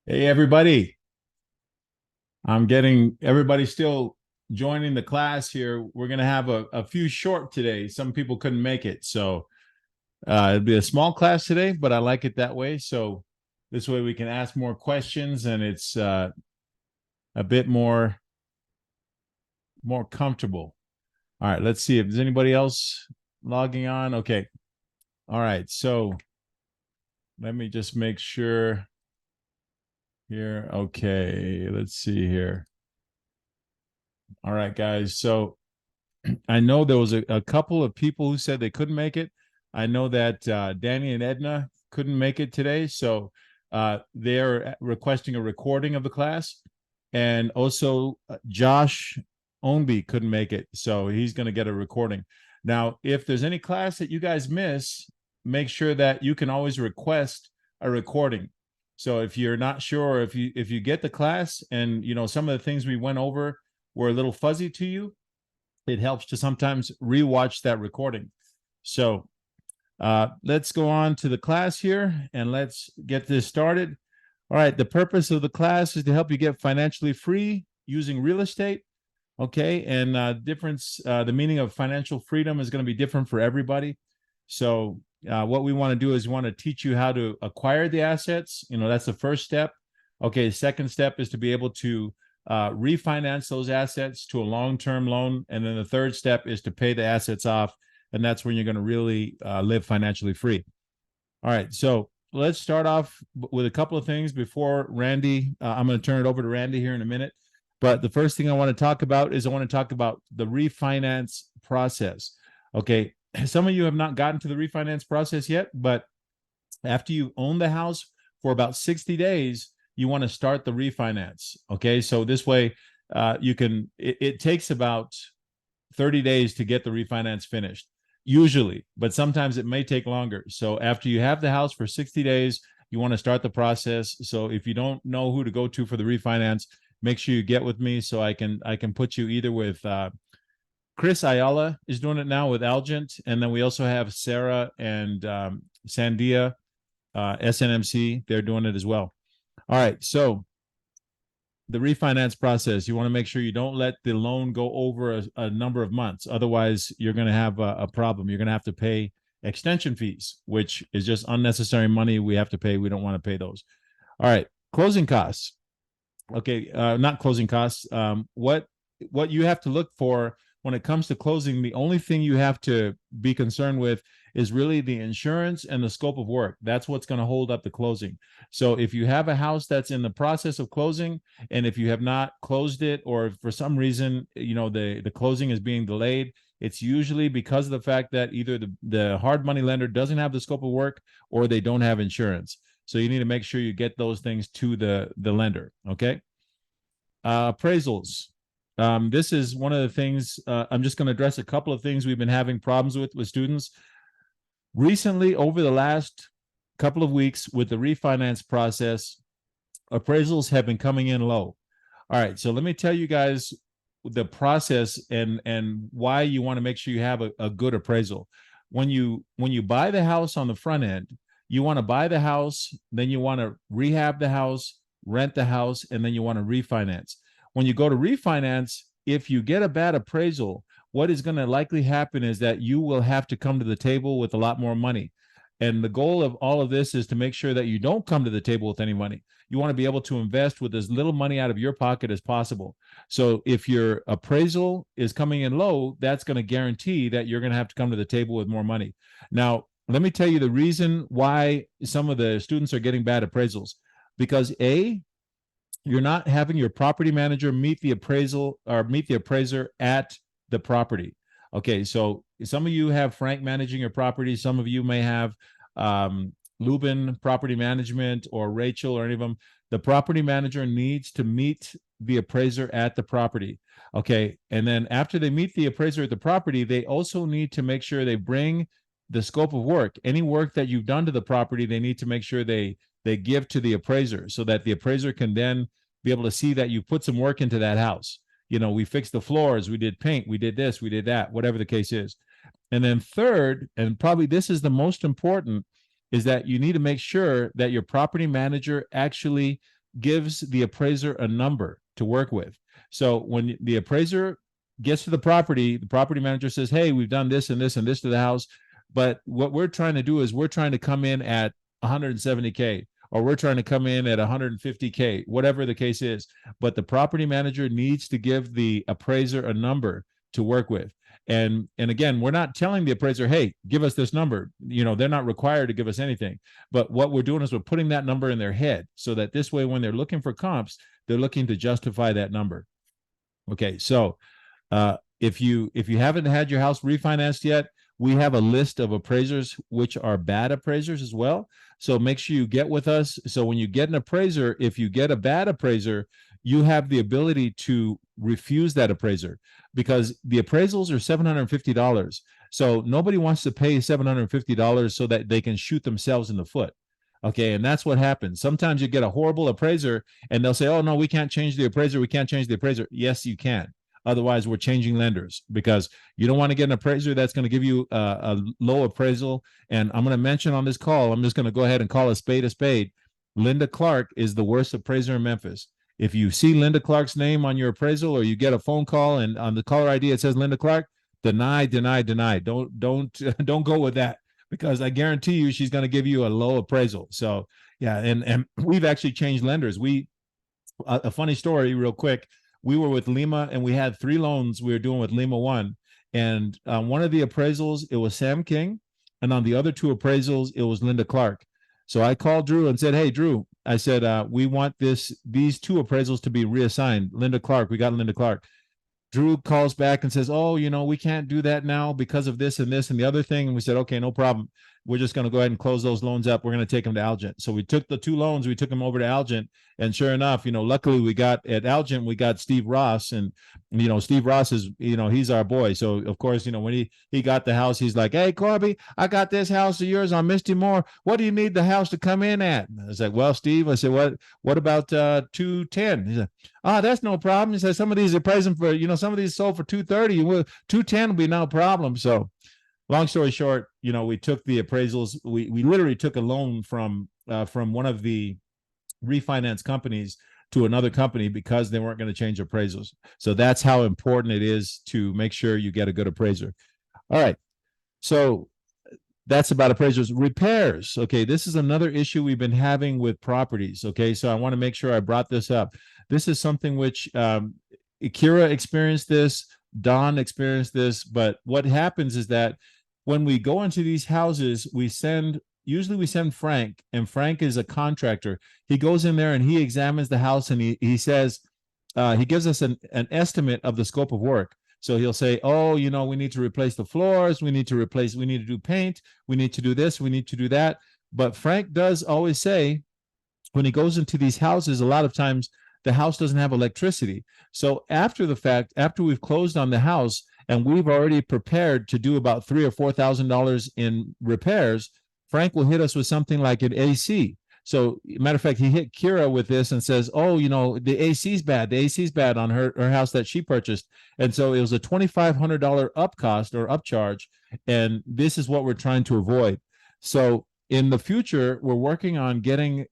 Hey, everybody. I'm getting everybody still joining the class here. We're going to have a few short today. Some people couldn't make it. So it'll be a small class today, but I like it that way. So this way we can ask more questions and it's a bit more comfortable. All right, let's see if there's anybody else logging on. Okay. All right. So let me just make sure here. Okay. Let's see here. All right, guys. So I know there was a couple of people who said they couldn't make it. I know that Danny and Edna couldn't make it today, so they're requesting a recording of the class, and also Josh Ownby couldn't make it, so he's going to get a recording. Now, if there's any class that you guys miss, make sure that you can always request a recording. So if you're not sure, if you get the class and some of the things we went over were a little fuzzy to you, it helps to sometimes rewatch that recording. So let's go on to the class here and let's get this started. All right, the purpose of the class is to help you get financially free using real estate. Okay, and the meaning of financial freedom is going to be different for everybody. So what we want to do is we want to teach you how to acquire the assets. That's the first step. Okay, the second step is to be able to refinance those assets to a long-term loan. And then the third step is to pay the assets off. And that's when you're going to really live financially free. All right. So let's start off with a couple of things before Randy. I'm going to turn it over to Randy here in a minute. But the first thing I want to talk about is I want to talk about the refinance process. Okay. Some of you have not gotten to the refinance process yet, but after you own the house for about 60 days, you want to start the refinance. Okay. So this way, it takes about 30 days to get the refinance finished, usually, but sometimes it may take longer. So after you have the house for 60 days, you want to start the process. So if you don't know who to go to for the refinance, make sure you get with me so I can put you either with Chris Ayala is doing it now with Algent, and then we also have Sarah and Sandia SNMC. They're doing it as well. All right, so the refinance process, you want to make sure you don't let the loan go over a number of months. Otherwise, you're going to have a problem. You're going to have to pay extension fees, which is just unnecessary money we have to pay. We don't want to pay those. All right, closing costs. Okay, not closing costs. What you have to look for when it comes to closing, the only thing you have to be concerned with is really the insurance and the scope of work. That's what's going to hold up the closing. So if you have a house that's in the process of closing, and if you have not closed it, or for some reason, the closing is being delayed, it's usually because of the fact that either the hard money lender doesn't have the scope of work or they don't have insurance. So you need to make sure you get those things to the lender. Okay. Appraisals. This is one of the things. I'm just going to address a couple of things we've been having problems with students recently over the last couple of weeks with the refinance process. Appraisals have been coming in low. All right, so let me tell you guys the process and why you want to make sure you have a good appraisal. When you buy the house on the front end, you want to buy the house, then you want to rehab the house, rent the house, and then you want to refinance. When you go to refinance, if you get a bad appraisal, what is going to likely happen is that you will have to come to the table with a lot more money. And the goal of all of this is to make sure that you don't come to the table with any money. You want to be able to invest with as little money out of your pocket as possible. So if your appraisal is coming in low, that's going to guarantee that you're going to have to come to the table with more money. Now, let me tell you the reason why some of the students are getting bad appraisals. Because A, you're not having your property manager meet the appraisal or meet the appraiser at the property. Okay, so some of you have Frank managing your property. Some of you may have Lubin property management or Rachel or any of them. The property manager needs to meet the appraiser at the property. Okay, and then after they meet the appraiser at the property, they also need to make sure they bring the scope of work. Any work that you've done to the property, they need to make sure they give to the appraiser so that the appraiser can then be able to see that you put some work into that house. We fixed the floors, we did paint, we did this, we did that, whatever the case is. And then third, and probably this is the most important, is that you need to make sure that your property manager actually gives the appraiser a number to work with. So when the appraiser gets to the property manager says, hey, we've done this and this and this to the house. But what we're trying to do is we're trying to come in at 170K, or we're trying to come in at 150K, whatever the case is. But the property manager needs to give the appraiser a number to work with. And again, we're not telling the appraiser, hey, give us this number. They're not required to give us anything. But what we're doing is we're putting that number in their head, so that this way, when they're looking for comps, they're looking to justify that number. Okay, so if you haven't had your house refinanced yet, we have a list of appraisers which are bad appraisers as well. So make sure you get with us. So when you get an appraiser, if you get a bad appraiser, you have the ability to refuse that appraiser, because the appraisals are $750. So nobody wants to pay $750 so that they can shoot themselves in the foot. Okay, and that's what happens. Sometimes you get a horrible appraiser and they'll say, oh, no, we can't change the appraiser. We can't change the appraiser. Yes, you can. Otherwise, we're changing lenders, because you don't want to get an appraiser that's going to give you a low appraisal. And I'm going to mention on this call, I'm just going to go ahead and call a spade a spade. Linda Clark is the worst appraiser in Memphis. If you see Linda Clark's name on your appraisal, or you get a phone call and on the caller ID it says Linda Clark, deny, deny, deny. Don't go with that, because I guarantee you she's going to give you a low appraisal. So yeah, and we've actually changed lenders. A funny story real quick. We were with Lima, and we had 3 loans we were doing with Lima One. And one of the appraisals, it was Sam King. And on the other 2 appraisals, it was Linda Clark. So I called Drew and said, hey, Drew, I said, we want these 2 appraisals to be reassigned. Linda Clark, we got Linda Clark. Drew calls back and says, oh, we can't do that now because of this and this and the other thing. And we said, okay, no problem. We're just going to go ahead and close those loans up. We're going to take them to Algent. So we took the 2 loans, we took them over to Algent. And sure enough, luckily we got at Algent, we got Steve Ross. And, Steve Ross is, he's our boy. So of course, when he got the house, he's like, hey, Korbie, I got this house of yours on Misty Moore. What do you need the house to come in at? And I was like, well, Steve, I said, what about 210? He said, oh, that's no problem. He said, some of these are pricing for, some of these sold for 230. 210 will be no problem. So long story short, we took the appraisals. We literally took a loan from one of the refinance companies to another company because they weren't going to change appraisals. So that's how important it is to make sure you get a good appraiser. All right. So that's about appraisers. Repairs. Okay, this is another issue we've been having with properties. Okay, so I want to make sure I brought this up. This is something which Kira experienced this, Don experienced this, but what happens is that when we go into these houses, usually we send Frank, and Frank is a contractor. He goes in there and he examines the house, and he says, he gives us an estimate of the scope of work. So he'll say, oh, we need to replace the floors. We need to do paint. We need to do this. We need to do that. But Frank does always say, when he goes into these houses, a lot of times the house doesn't have electricity. So after the fact, after we've closed on the house and we've already prepared to do about $3,000 or $4,000 in repairs, Frank will hit us with something like an AC. So, matter of fact, he hit Kira with this and says, oh, the AC's bad. The AC's bad on her house that she purchased. And so it was a $2,500 up cost or upcharge. And this is what we're trying to avoid. So in the future, we're working on getting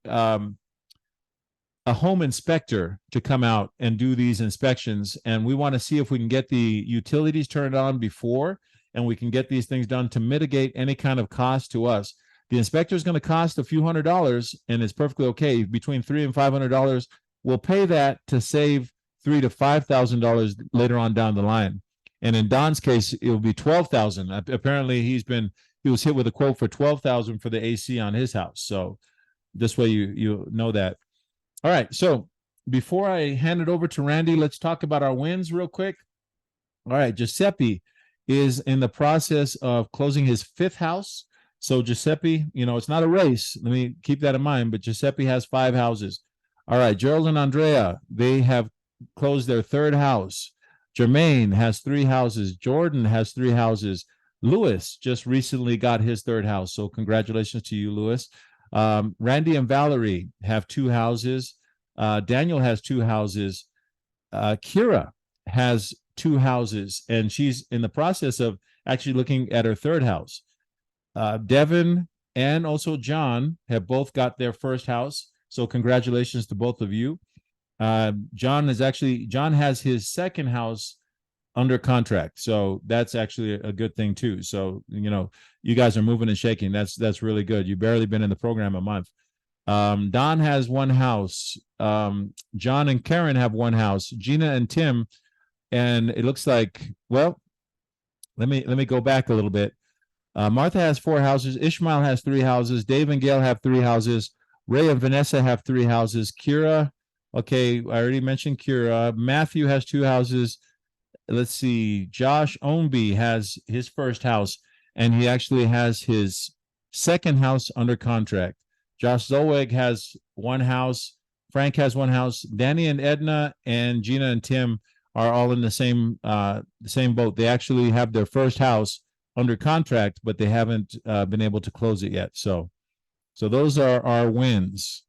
a home inspector to come out and do these inspections. And we want to see if we can get the utilities turned on before, and we can get these things done to mitigate any kind of cost to us. The inspector is going to cost a few $100s, and it's perfectly okay. Between $300 and $500, we'll pay that to save $3,000 to $5,000 later on down the line. And in Don's case, it will be $12,000. Apparently, he was hit with a quote for $12,000 for the AC on his house. So this way, you know that. All right. So before I hand it over to Randy, let's talk about our wins real quick. All right, Giuseppe is in the process of closing his 5th house. So Giuseppe, it's not a race. Let me keep that in mind, but Giuseppe has 5 houses. All right, Gerald and Andrea, they have closed their 3rd house. Jermaine has 3 houses. Jordan has 3 houses. Lewis just recently got his 3rd house. So congratulations to you, Lewis. Randy and Valerie have 2 houses. Daniel has 2 houses. Kira has 2 houses, and she's in the process of actually looking at her 3rd house. Devin and also John have both got their 1st house. So congratulations to both of you. John has his second house under contract. So that's actually a good thing too. So, you guys are moving and shaking. That's really good. You've barely been in the program a month. Don has one house. John and Karen have one house. Gina and Tim, and it looks like, well, let me go back a little bit. Martha has 4 houses. Ishmael has 3 houses. Dave and Gail have 3 houses. Ray and Vanessa have 3 houses. Kira, okay, I already mentioned Kira. Matthew has 2 houses. Let's see. Josh Ownby has his first house, and he actually has his second house under contract. Josh Zolweg has 1 house. Frank has 1 house. Danny and Edna and Gina and Tim are all in the same boat. They actually have their first house under contract, but they haven't been able to close it yet. So those are our wins.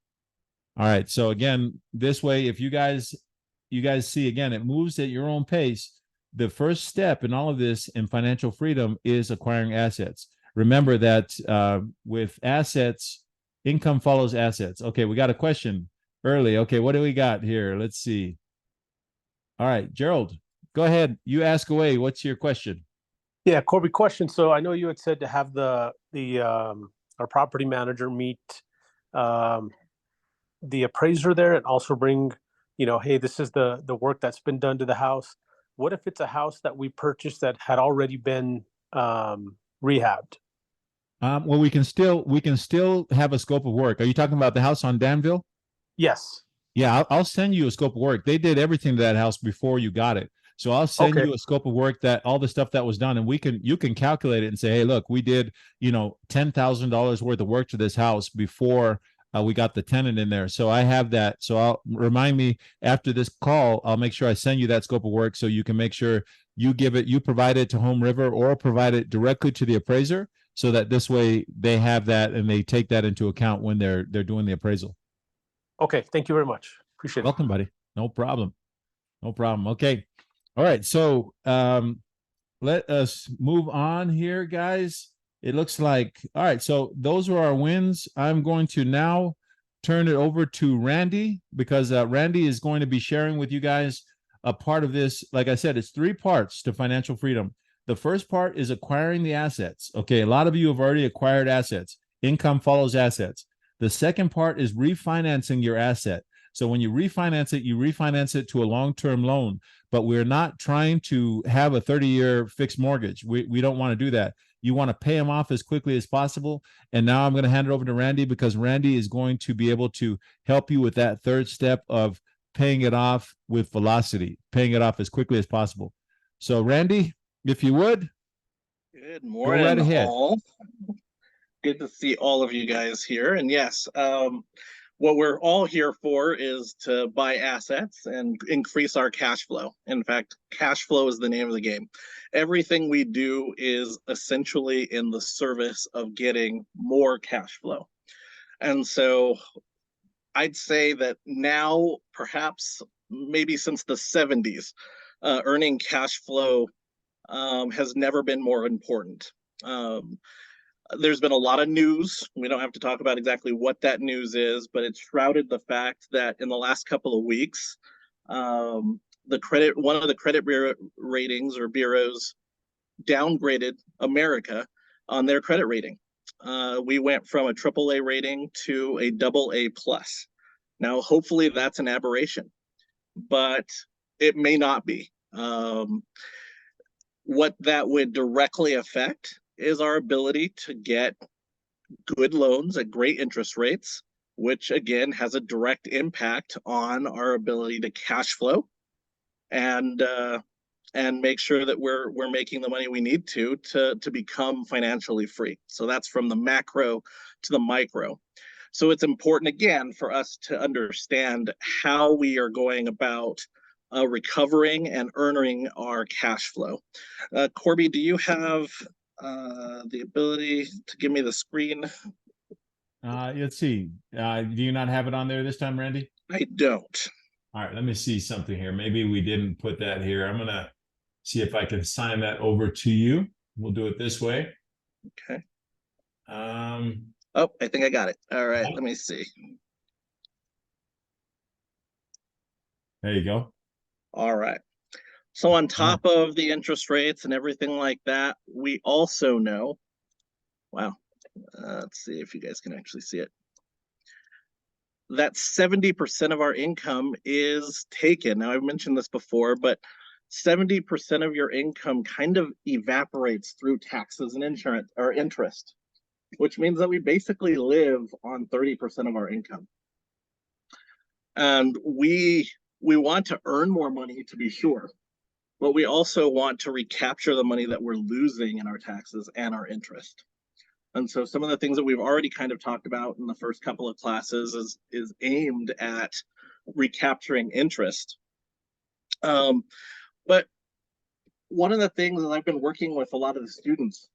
All right. So again, this way, if you guys see, again, it moves at your own pace. The first step in all of this in financial freedom is acquiring assets. Remember that with assets, income follows assets. Okay, we got a question early. Okay, what do we got here? Let's see. All right, Gerald, go ahead. You ask away. What's your question? Yeah, Korbie, question. So I know you had said to have our property manager meet the appraiser there and also bring, hey, this is the work that's been done to the house. What if it's a house that we purchased that had already been rehabbed? Well, we can still have a scope of work. Are you talking about the house on Danville? Yes. Yeah, I'll send you a scope of work. They did everything to that house before you got it. So I'll send you a scope of work, that all the stuff that was done, and you can calculate it and say, hey, look, we did, $10,000 worth of work to this house before we got the tenant in there. So I have that. So I'll remind me after this call. I'll make sure I send you that scope of work so you can make sure you provide it to Home River or provide it directly to the appraiser, so that this way they have that and they take that into account when they're doing the appraisal. Okay, thank you very much. Appreciate it. Welcome, buddy. No problem. No problem. Okay. All right. So let us move on here, guys. It looks like, all right. So those are our wins. I'm going to now turn it over to Randy, because Randy is going to be sharing with you guys a part of this. Like I said, it's 3 parts to financial freedom. The first part is acquiring the assets. Okay. A lot of you have already acquired assets. Income follows assets. The second part is refinancing your asset. So when you refinance it to a long-term loan, but we're not trying to have a 30-year fixed mortgage. We don't want to do that. You want to pay them off as quickly as possible. And now I'm going to hand it over to Randy, because Randy is going to be able to help you with that third step of paying it off with velocity, paying it off as quickly as possible. So Randy, if you would. Good morning, go right ahead. all. Good to see all of you guys here. And yes, what we're all here for is to buy assets and increase our cash flow. In fact, cash flow is the name of the game. Everything we do is essentially in the service of getting more cash flow. And so I'd say that now, perhaps maybe since the 70s, earning cash flow has never been more important. There's been a lot of news. We don't have to talk about exactly what that news is, but it's shrouded the fact that in the last couple of weeks, one of the credit bureau ratings or bureaus downgraded America on their credit rating. We went from a AAA rating to a AA plus. Now, hopefully that's an aberration, but it may not be. What that would directly affect is our ability to get good loans at great interest rates, which again has a direct impact on our ability to cash flow and make sure that we're making the money we need to become financially free. So that's from the macro to the micro. So it's important again for us to understand how we are going about recovering and earning our cash flow. Korbie, do you have the ability to give me the screen? Let's see. Do you not have it on there this time, Randy? I don't. All right, let me see something here. Maybe we didn't put that here. I'm gonna see if I can sign that over to you. We'll do it this way. Okay. Oh, I think I got it. All right, let me see. There you go. All right. So on top of the interest rates and everything like that, we also know, wow, let's see if you guys can actually see it, that 70% of our income is taken. Now, I've mentioned this before, but 70% of your income kind of evaporates through taxes and insurance or interest, which means that we basically live on 30% of our income. And we want to earn more money, to be sure, but we also want to recapture the money that we're losing in our taxes and our interest. And so some of the things that we've already kind of talked about in the first couple of classes is aimed at recapturing interest. But one of the things that I've been working with a lot of the students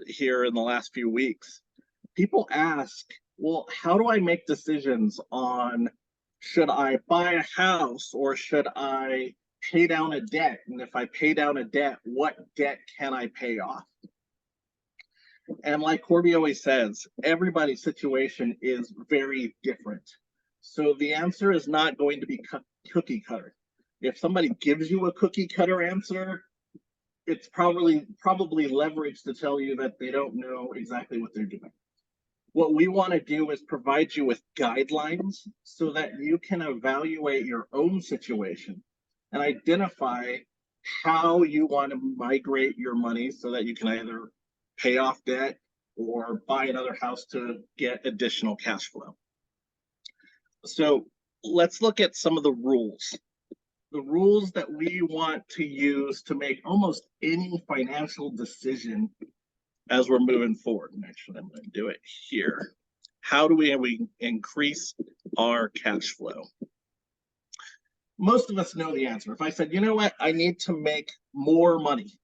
here in the last few weeks, people ask, well, how do I make decisions on should I buy a house or should I pay down a debt? And if I pay down a debt, what debt can I pay off? And like Korbie always says, everybody's situation is very different. So the answer is not going to be cookie cutter. If somebody gives you a cookie cutter answer, it's probably leverage to tell you that they don't know exactly what they're doing. What we want to do is provide you with guidelines so that you can evaluate your own situation and identify how you want to migrate your money so that you can either pay off debt or buy another house to get additional cash flow. So let's look at some of the rules. The rules that we want to use to make almost any financial decision as we're moving forward. And actually, I'm going to do it here. How do we increase our cash flow? Most of us know the answer. If I said, you know what, I need to make more money.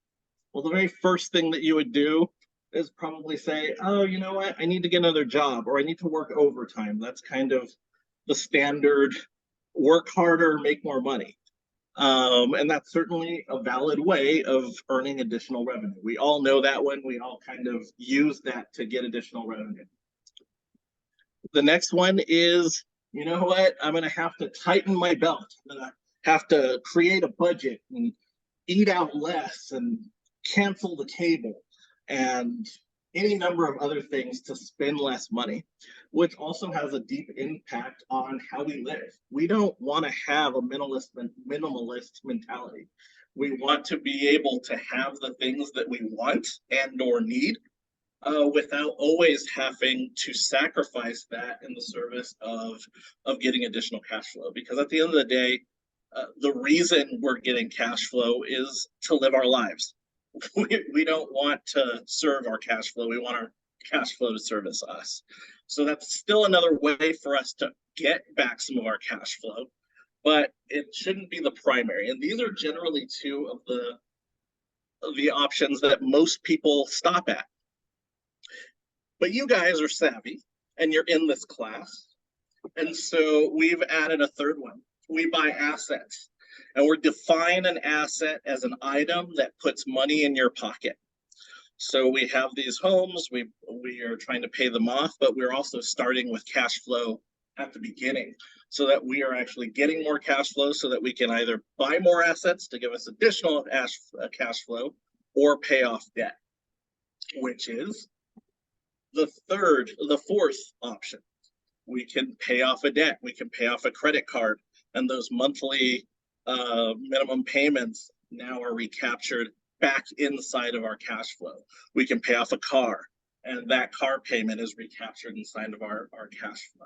Well, the very first thing that you would do is probably say, oh, you know what, I need to get another job or I need to work overtime. That's kind of the standard work harder, make more money. And that's certainly a valid way of earning additional revenue. We all know that one. We all kind of use that to get additional revenue. The next one is, you know what, I'm going to have to tighten my belt. I'm going to have to create a budget and eat out less and cancel the cable and any number of other things to spend less money, which also has a deep impact on how we live. We don't want to have a minimalist mentality. We want to be able to have the things that we want and or need without always having to sacrifice that in the service of getting additional cash flow. Because at the end of the day, the reason we're getting cash flow is to live our lives. We don't want to serve our cash flow. We want our cash flow to service us. So that's still another way for us to get back some of our cash flow, but it shouldn't be the primary. And these are generally two of the options that most people stop at. But you guys are savvy and you're in this class. And so we've added a third one. We buy assets. And we're defining an asset as an item that puts money in your pocket. So we have these homes, we are trying to pay them off, but we're also starting with cash flow at the beginning so that we are actually getting more cash flow so that we can either buy more assets to give us additional cash flow or pay off debt, which is the fourth option. We can pay off a debt, we can pay off a credit card, and those monthly minimum payments now are recaptured back inside of our cash flow. We can pay off a car, and that car payment is recaptured inside of our cash flow.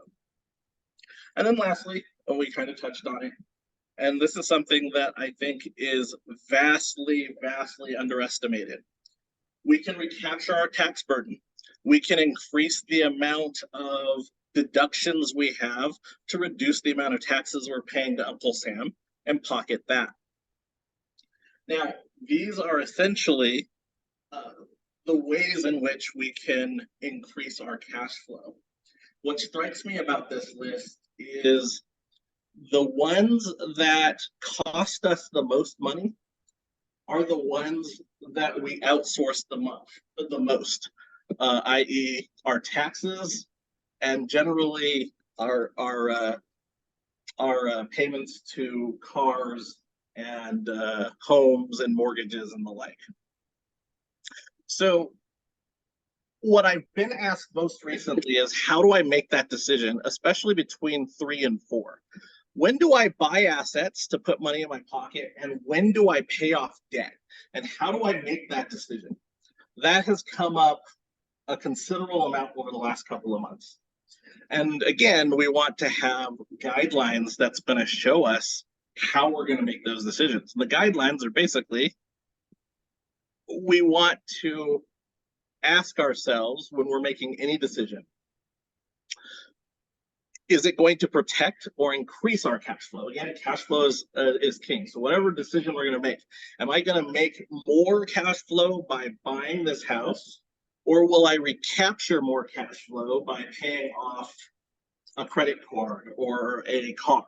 And then lastly, we kind of touched on it, and this is something that I think is vastly underestimated. We can recapture our tax burden. We can increase the amount of deductions we have to reduce the amount of taxes we're paying to Uncle Sam and pocket that. Now, these are essentially the ways in which we can increase our cash flow. What strikes me about this list is the ones that cost us the most money are the ones that we outsource the most, i.e. our taxes and generally our payments to cars and homes and mortgages and the like. So what I've been asked most recently is, how do I make that decision, especially between 3 and 4? When do I buy assets to put money in my pocket, and when do I pay off debt? And how do I make that decision? That has come up a considerable amount over the last couple of months. And again, we want to have guidelines that's going to show us how we're going to make those decisions. The guidelines are basically, we want to ask ourselves when we're making any decision, is it going to protect or increase our cash flow? Again, cash flow is king. So whatever decision we're going to make, am I going to make more cash flow by buying this house, or will I recapture more cash flow by paying off a credit card or a car?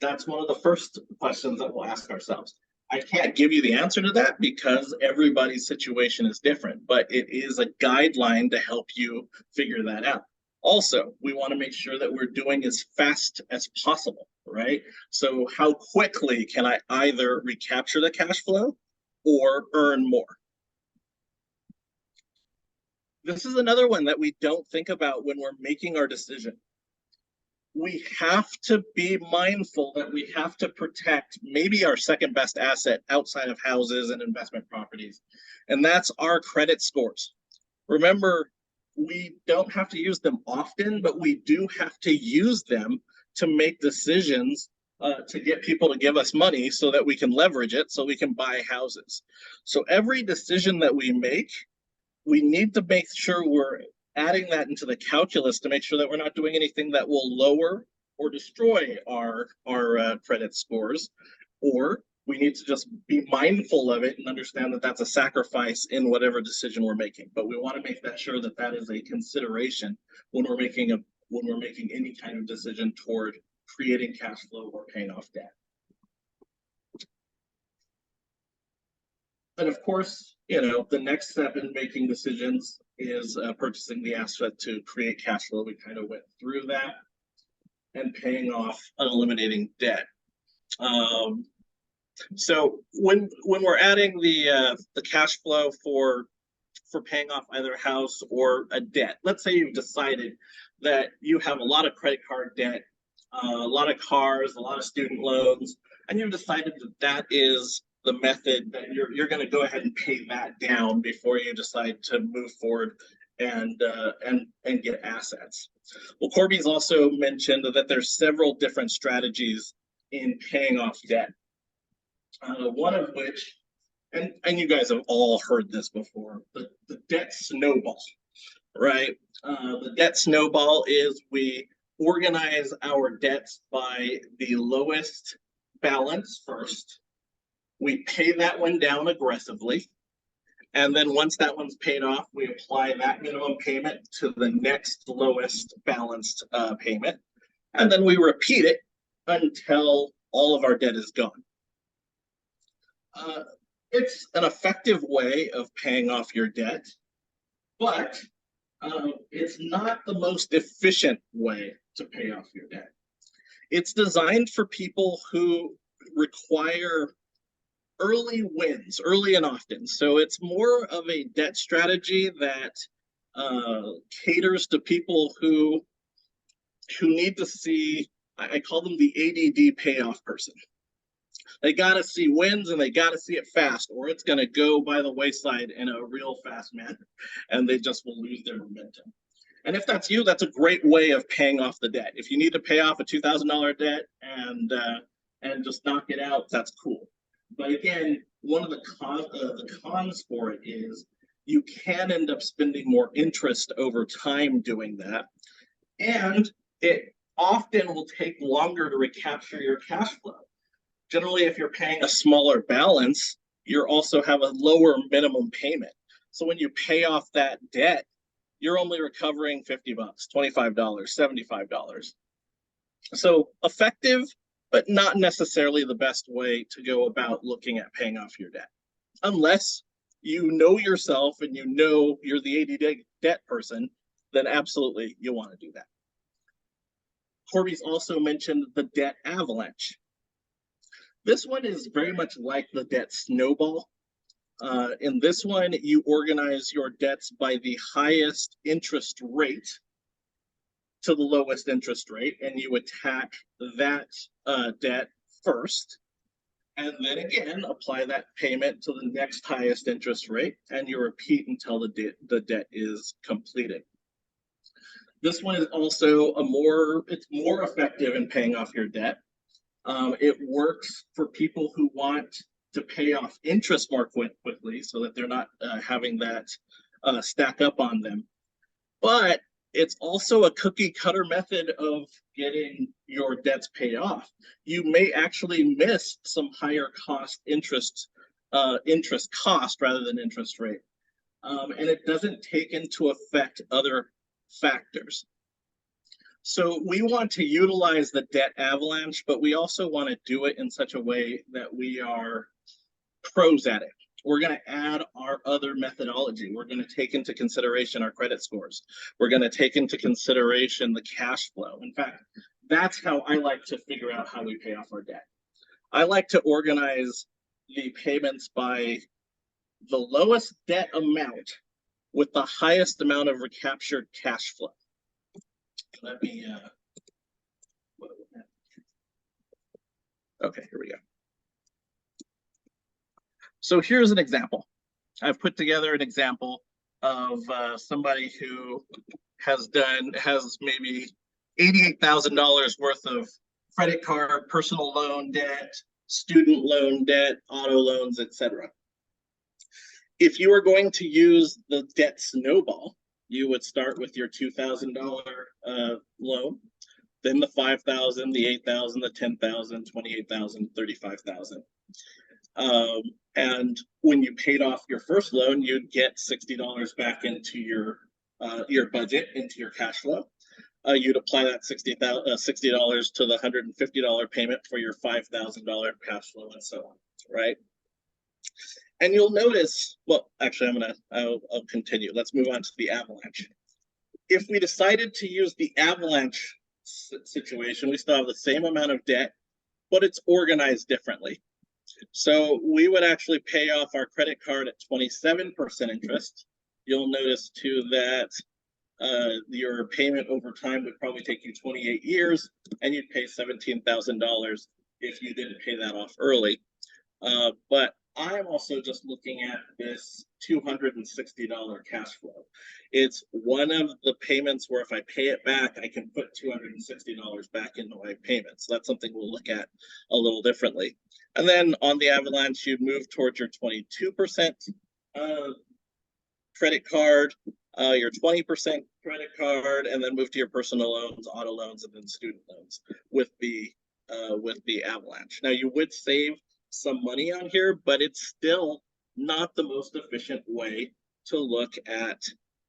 That's one of the first questions that we'll ask ourselves. I can't give you the answer to that because everybody's situation is different, but it is a guideline to help you figure that out. Also, we want to make sure that we're doing as fast as possible, right? So how quickly can I either recapture the cash flow or earn more? This is another one that we don't think about when we're making our decision. We have to be mindful that we have to protect maybe our second best asset outside of houses and investment properties, and that's our credit scores. Remember, we don't have to use them often, but we do have to use them to make decisions to get people to give us money so that we can leverage it, so we can buy houses. So every decision that we make, we need to make sure we're adding that into the calculus to make sure that we're not doing anything that will lower or destroy our credit scores, or we need to just be mindful of it and understand that that's a sacrifice in whatever decision we're making. But we want to make that sure that that is a consideration when we're making any kind of decision toward creating cash flow or paying off debt. And of course, the next step in making decisions is purchasing the asset to create cash flow. We kind of went through that, and paying off and eliminating debt. So when we're adding the cash flow for paying off either a house or a debt, let's say you've decided that you have a lot of credit card debt, a lot of cars, a lot of student loans, and you've decided that that is the method that you're going to go ahead and pay that down before you decide to move forward and get assets. Well, Korbie's also mentioned that there's several different strategies in paying off debt. One of which, and you guys have all heard this before, the debt snowball, right? The debt snowball is we organize our debts by the lowest balance first. We pay that one down aggressively. And then once that one's paid off, we apply that minimum payment to the next lowest balanced payment. And then we repeat it until all of our debt is gone. It's an effective way of paying off your debt, but it's not the most efficient way to pay off your debt. It's designed for people who require early wins, early and often. So it's more of a debt strategy that caters to people who need to see, I call them the ADD payoff person. They got to see wins and they got to see it fast, or it's going to go by the wayside in a real fast manner, and they just will lose their momentum. And if that's you, that's a great way of paying off the debt. If you need to pay off a $2,000 debt and just knock it out, that's cool. But again, one of the cons for it is you can end up spending more interest over time doing that. And it often will take longer to recapture your cash flow. Generally, if you're paying a smaller balance, you also have a lower minimum payment. So when you pay off that debt, you're only recovering $50, $25, $75. So effective, but not necessarily the best way to go about looking at paying off your debt. Unless you know yourself and you know you're the ADD debt person, then absolutely you want to do that. Korbie's also mentioned the debt avalanche. This one is very much like the debt snowball. In this one, you organize your debts by the highest interest rate to the lowest interest rate, and you attack that debt first, and then again apply that payment to the next highest interest rate, and you repeat until the debt is completed. This one is also it's more effective in paying off your debt. It works for people who want to pay off interest more quickly so that they're not having that stack up on them. But it's also a cookie cutter method of getting your debts paid off. You may actually miss some higher cost interest cost rather than interest rate. And it doesn't take into effect other factors. So we want to utilize the debt avalanche, but we also want to do it in such a way that we are pros at it. We're going to add our other methodology. We're going to take into consideration our credit scores. We're going to take into consideration the cash flow. In fact, that's how I like to figure out how we pay off our debt. I like to organize the payments by the lowest debt amount with the highest amount of recaptured cash flow. Let me, okay, here we go. So here's an example. I've put together an example of somebody who has maybe $88,000 worth of credit card, personal loan debt, student loan debt, auto loans, etc. If you are going to use the debt snowball, you would start with your $2,000 loan, then the $5,000, the $8,000, the $10,000, $28,000, $35,000. And when you paid off your first loan, you'd get $60 back into your budget, into your cash flow. You'd apply that $60 to the $150 payment for your $5,000 cash flow, and so on, right? And you'll notice, well, actually, I'll continue. Let's move on to the avalanche. If we decided to use the avalanche situation, we still have the same amount of debt, but it's organized differently. So we would actually pay off our credit card at 27% interest. You'll notice too that your payment over time would probably take you 28 years, and you'd pay $17,000 if you didn't pay that off early. But I'm also just looking at this $260 cash flow. It's one of the payments where if I pay it back, I can put $260 back into my payments. So that's something we'll look at a little differently. And then on the avalanche, you move towards your 22% credit card, your 20% credit card, and then move to your personal loans, auto loans, and then student loans with the avalanche. Now you would save some money on here, but it's still not the most efficient way to look at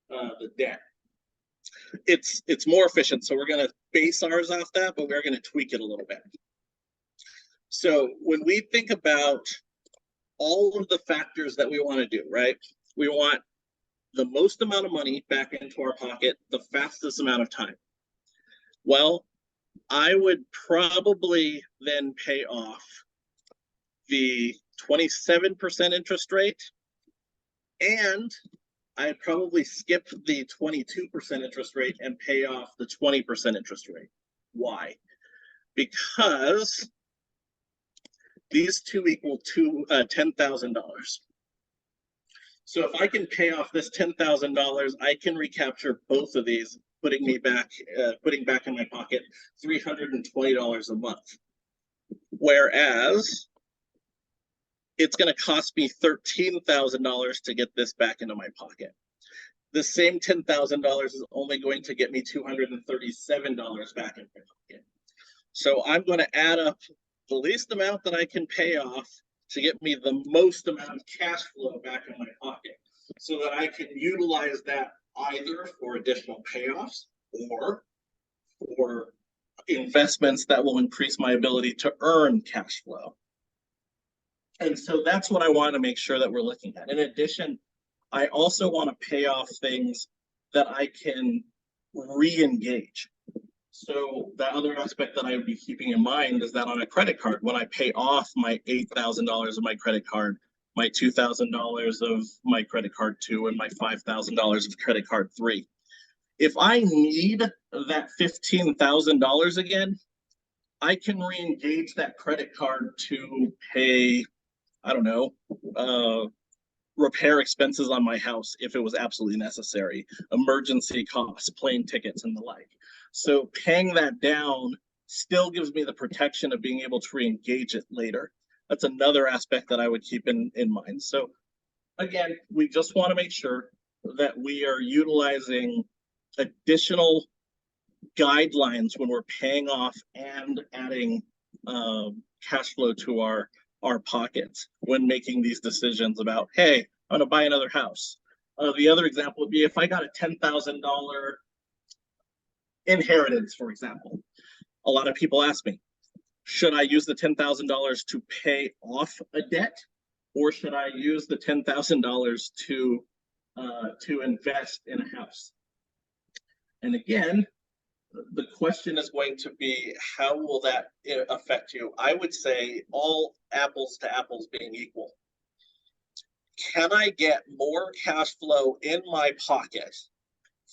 the debt. It's more efficient, so we're going to base ours off that, but we're going to tweak it a little bit. So when we think about all of the factors that we want to do, right? We want the most amount of money back into our pocket the fastest amount of time. Well, I would probably then pay off the 27% interest rate, and I'd probably skip the 22% interest rate and pay off the 20% interest rate. Why? Because these two equal $10,000. So if I can pay off this $10,000, I can recapture both of these, putting back in my pocket $320 a month. Whereas it's going to cost me $13,000 to get this back into my pocket. The same $10,000 is only going to get me $237 back in my pocket. So I'm going to add up the least amount that I can pay off to get me the most amount of cash flow back in my pocket, so that I can utilize that either for additional payoffs or for investments that will increase my ability to earn cash flow. And so that's what I want to make sure that we're looking at. In addition, I also want to pay off things that I can re-engage. So that other aspect that I would be keeping in mind is that on a credit card, when I pay off my $8,000 of my credit card, my $2,000 of my credit card 2, and my $5,000 of credit card 3, if I need that $15,000 again, I can re-engage that credit card to pay, I don't know, repair expenses on my house if it was absolutely necessary, emergency costs, plane tickets, and the like. So paying that down still gives me the protection of being able to re-engage it later. That's another aspect that I would keep in mind. So again, we just want to make sure that we are utilizing additional guidelines when we're paying off and adding cash flow to our pockets when making these decisions about, hey, I'm going to buy another house. The other example would be if I got a $10,000 inheritance, for example. A lot of people ask me, should I use the $10,000 to pay off a debt, or should I use the $10,000 to invest in a house? And again, the question is going to be, how will that affect you? I would say all apples to apples being equal. Can I get more cash flow in my pocket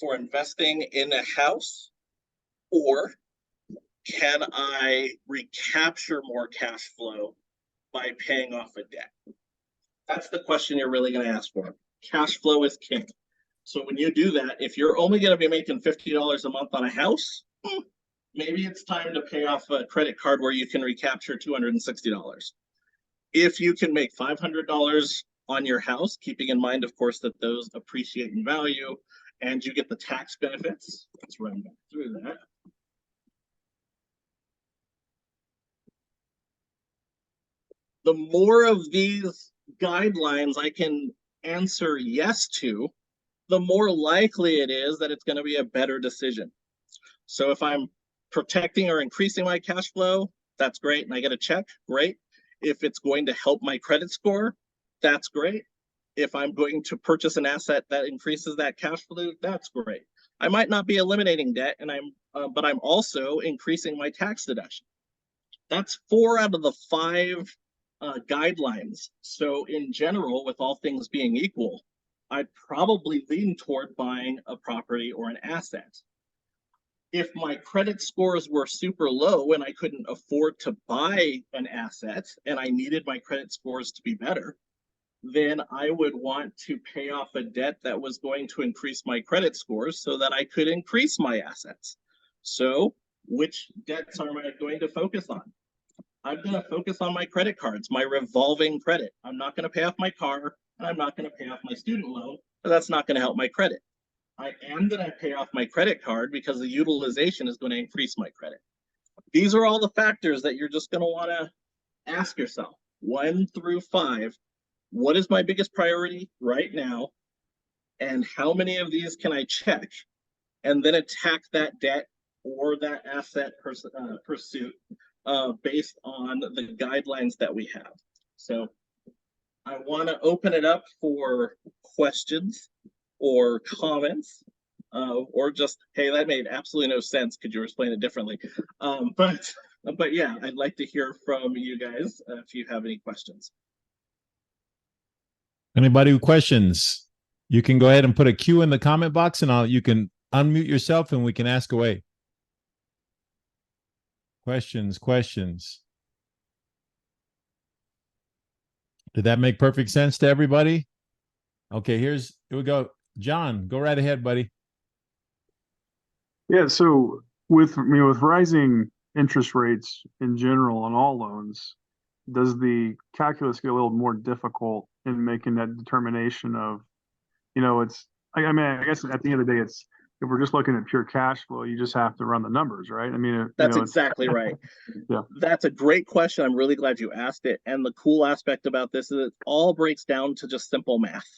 for investing in a house, or can I recapture more cash flow by paying off a debt? That's the question you're really going to ask for. Cash flow is king. So when you do that, if you're only going to be making $50 a month on a house, maybe it's time to pay off a credit card where you can recapture $260. If you can make $500 on your house, keeping in mind, of course, that those appreciate in value and you get the tax benefits, let's run back through that. The more of these guidelines I can answer yes to, the more likely it is that it's going to be a better decision. So if I'm protecting or increasing my cash flow, that's great, and I get a check, great. If it's going to help my credit score, that's great. If I'm going to purchase an asset that increases that cash flow, that's great. I might not be eliminating debt, but I'm also increasing my tax deduction. That's 4 out of the 5 guidelines. So in general, with all things being equal, I'd probably lean toward buying a property or an asset. If my credit scores were super low and I couldn't afford to buy an asset and I needed my credit scores to be better, then I would want to pay off a debt that was going to increase my credit scores so that I could increase my assets. So which debts am I going to focus on? I'm going to focus on my credit cards, my revolving credit. I'm not going to pay off my car, and I'm not going to pay off my student loan, but that's not going to help my credit. I am going to pay off my credit card because the utilization is going to increase my credit. These are all the factors that you're just going to want to ask yourself, 1 through 5. What is my biggest priority right now? And how many of these can I check? And then attack that debt or that asset pursuit based on the guidelines that we have. So I want to open it up for questions or comments, or just, hey, that made absolutely no sense. Could you explain it differently? But yeah, I'd like to hear from you guys if you have any questions. Anybody with questions? You can go ahead and put a Q in the comment box, and you can unmute yourself and we can ask away. Questions. Did that make perfect sense to everybody? Okay, here we go. John, go right ahead, buddy. Yeah, so with rising interest rates in general on all loans, does the calculus get a little more difficult in making that determination of, I guess at the end of the day, if we're just looking at pure cash flow, you just have to run the numbers, right? I mean, that's exactly right. Yeah. That's a great question. I'm really glad you asked it. And the cool aspect about this is it all breaks down to just simple math.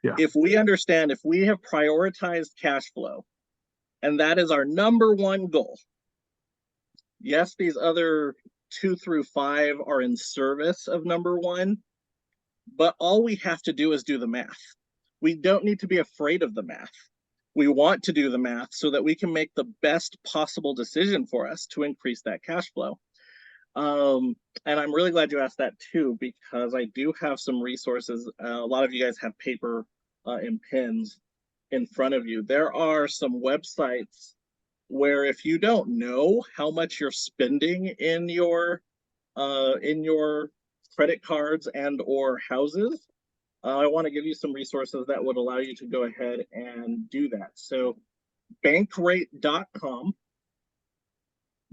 Yeah. If we understand, if we have prioritized cash flow, and that is our number one goal. Yes, these other 2 through 5 are in service of number 1, but all we have to do is do the math. We don't need to be afraid of the math. We want to do the math so that we can make the best possible decision for us to increase that cash flow. And I'm really glad you asked that too, because I do have some resources. A lot of you guys have paper and pens in front of you. There are some websites where if you don't know how much you're spending in your credit cards and or houses, I want to give you some resources that would allow you to go ahead and do that. So bankrate.com,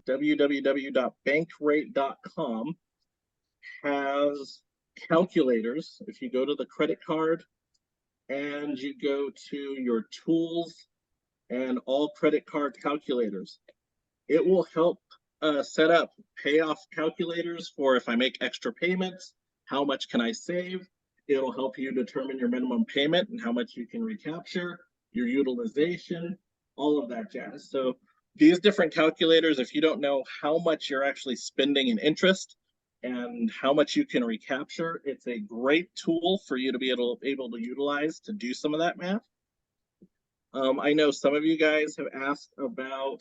www.bankrate.com has calculators. If you go to the credit card and you go to your tools and all credit card calculators, it will help set up payoff calculators for if I make extra payments, how much can I save? It'll help you determine your minimum payment and how much you can recapture, your utilization, all of that jazz. So these different calculators, if you don't know how much you're actually spending in interest and how much you can recapture, it's a great tool for you to be able to utilize to do some of that math. I know some of you guys have asked about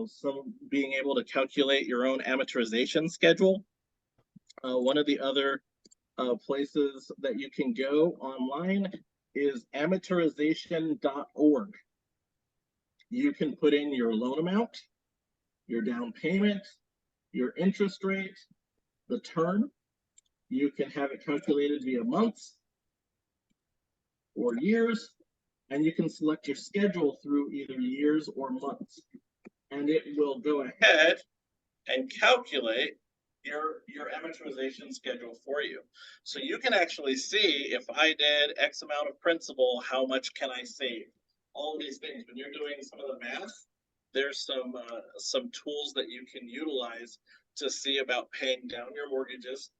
some being able to calculate your own amortization schedule. One of the other places that you can go online is amortization.org. You can put in your loan amount, your down payment, your interest rate, the term. You can have it calculated via months or years, and you can select your schedule through either years or months. And it will go ahead and calculate your amortization schedule for you. So you can actually see if I did X amount of principal, how much can I save? All of these things. When you're doing some of the math, there's some tools that you can utilize to see about paying down your mortgages.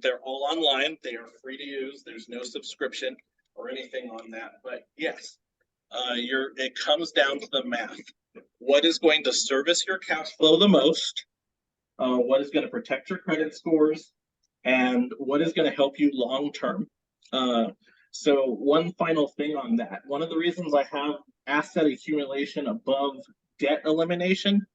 They're all online. They are free to use. There's no subscription or anything on that. But yes, it comes down to the math. What is going to service your cash flow the most? What is going to protect your credit scores? And what is going to help you long term? So one final thing on that. One of the reasons I have asset accumulation above debt elimination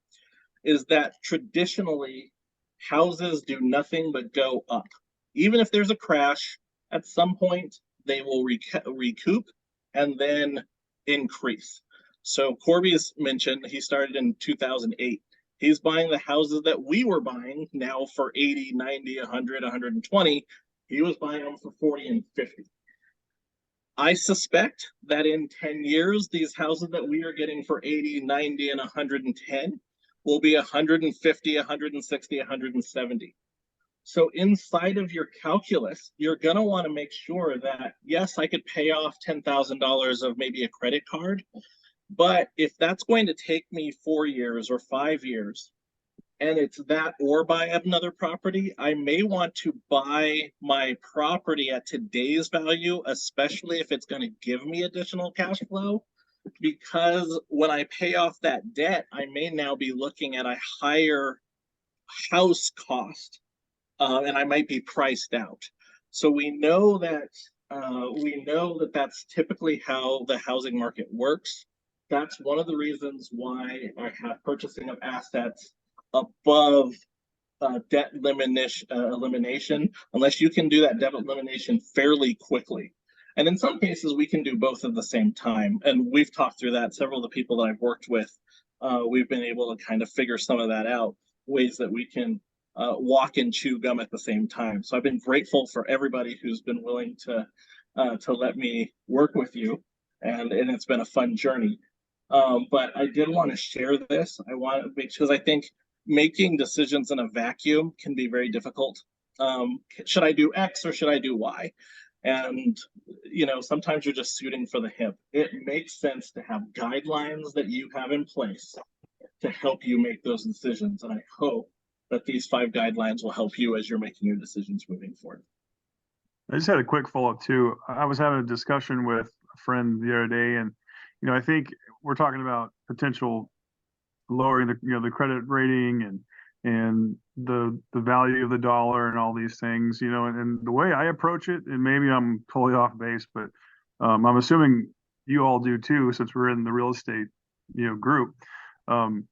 is that traditionally houses do nothing but go up. Even if there's a crash, at some point they will recoup and then increase. So Korbie's mentioned he started in 2008. He's buying the houses that we were buying now for 80, 90, 100, 120. He was buying them for 40 and 50. I suspect that in 10 years, these houses that we are getting for 80, 90, and 110 will be 150, 160, 170. So inside of your calculus, you're going to want to make sure that, yes, I could pay off $10,000 of maybe a credit card, but if that's going to take me 4 years or 5 years, and it's that or buy another property, I may want to buy my property at today's value, especially if it's going to give me additional cash flow, because when I pay off that debt, I may now be looking at a higher house cost, and I might be priced out. So we know that that's typically how the housing market works. That's one of the reasons why I have purchasing of assets above debt elimination, unless you can do that debt elimination fairly quickly. And in some cases, we can do both at the same time. And we've talked through that. Several of the people that I've worked with, we've been able to kind of figure some of that out, ways that we can walk and chew gum at the same time. So I've been grateful for everybody who's been willing to let me work with you. And it's been a fun journey. But I did want to share this. I want to make, because I think making decisions in a vacuum can be very difficult. Should I do X or should I do Y? And, sometimes you're just shooting for the hip. It makes sense to have guidelines that you have in place to help you make those decisions. And I hope that these 5 guidelines will help you as you're making your decisions moving forward. I just had a quick follow-up too. I was having a discussion with a friend the other day, and I think we're talking about potential lowering the credit rating and the value of the dollar and all these things, and the way I approach it, and maybe I'm totally off base, but I'm assuming you all do too, since we're in the real estate, group. Do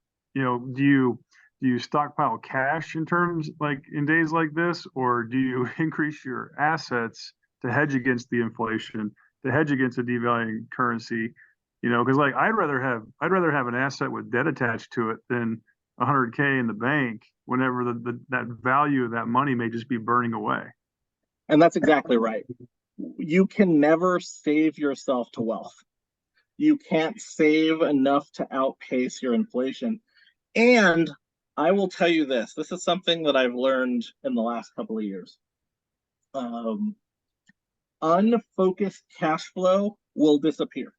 you stockpile cash in terms like in days like this, or do you increase your assets to hedge against the inflation, to hedge against a devaluing currency? Because like I'd rather have an asset with debt attached to it than 100K in the bank whenever that value of that money may just be burning away. And that's exactly right. You can never save yourself to wealth. You can't save enough to outpace your inflation. And I will tell you this is something that I've learned in the last couple of years. Unfocused cash flow will disappear.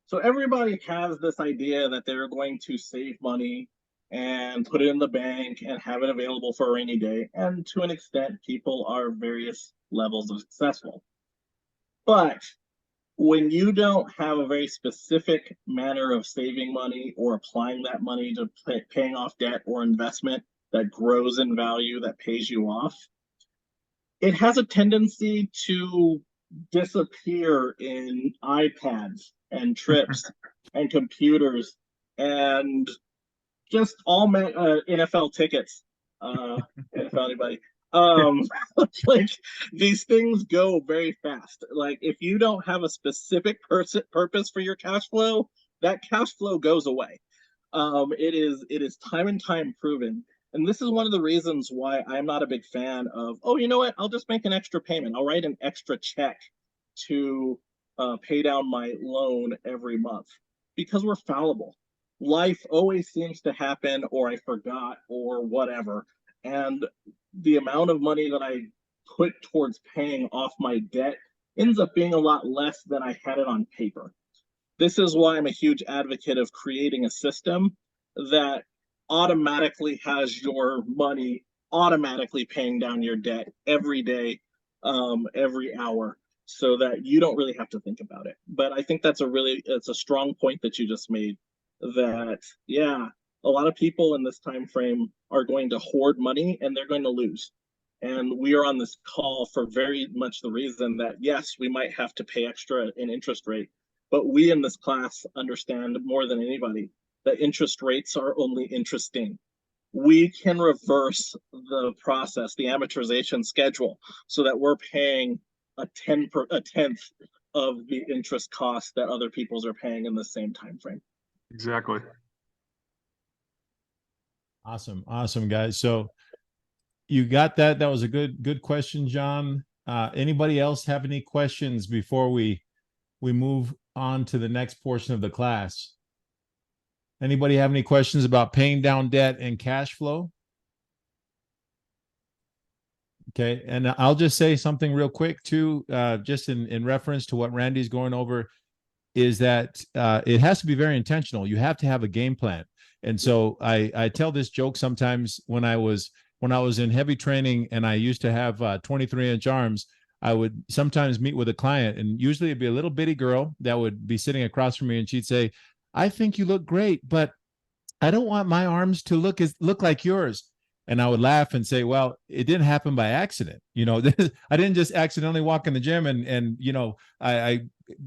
So everybody has this idea that they're going to save money and put it in the bank and have it available for a rainy day. And to an extent, people are various levels of successful. But when you don't have a very specific manner of saving money or applying that money to paying off debt or investment that grows in value, that pays you off, it has a tendency to disappear in iPads and trips and computers and just all NFL tickets. NFL anybody? Like these things go very fast. Like if you don't have a specific purpose for your cash flow, that cash flow goes away. It is time and time proven. And this is one of the reasons why I'm not a big fan of, oh, you know what? I'll just make an extra payment. I'll write an extra check to pay down my loan every month, because we're fallible. Life always seems to happen, or I forgot, or whatever. And the amount of money that I put towards paying off my debt ends up being a lot less than I had it on paper. This is why I'm a huge advocate of creating a system that automatically has your money automatically paying down your debt every day, every hour, so that you don't really have to think about it. But I think it's a strong point that you just made, that yeah, a lot of people in this time frame are going to hoard money and they're going to lose. And we are on this call for very much the reason that yes, we might have to pay extra in interest rate, but we in this class understand more than anybody that interest rates are only interesting. We can reverse the process, the amortization schedule, so that we're paying a tenth of the interest cost that other people's are paying in the same time frame. Exactly. Awesome, guys. So you got that. That was a good question, John. Anybody else have any questions before we move on to the next portion of the class? Anybody have any questions about paying down debt and cash flow? Okay, and I'll just say something real quick too, just in reference to what Randy's going over, is that it has to be very intentional. You have to have a game plan. And so I tell this joke sometimes when I was in heavy training and I used to have 23-inch arms. I would sometimes meet with a client, and usually it'd be a little bitty girl that would be sitting across from me, and she'd say, "I think you look great, but I don't want my arms to look like yours." And I would laugh and say, "Well, it didn't happen by accident. I didn't just accidentally walk in the gym and I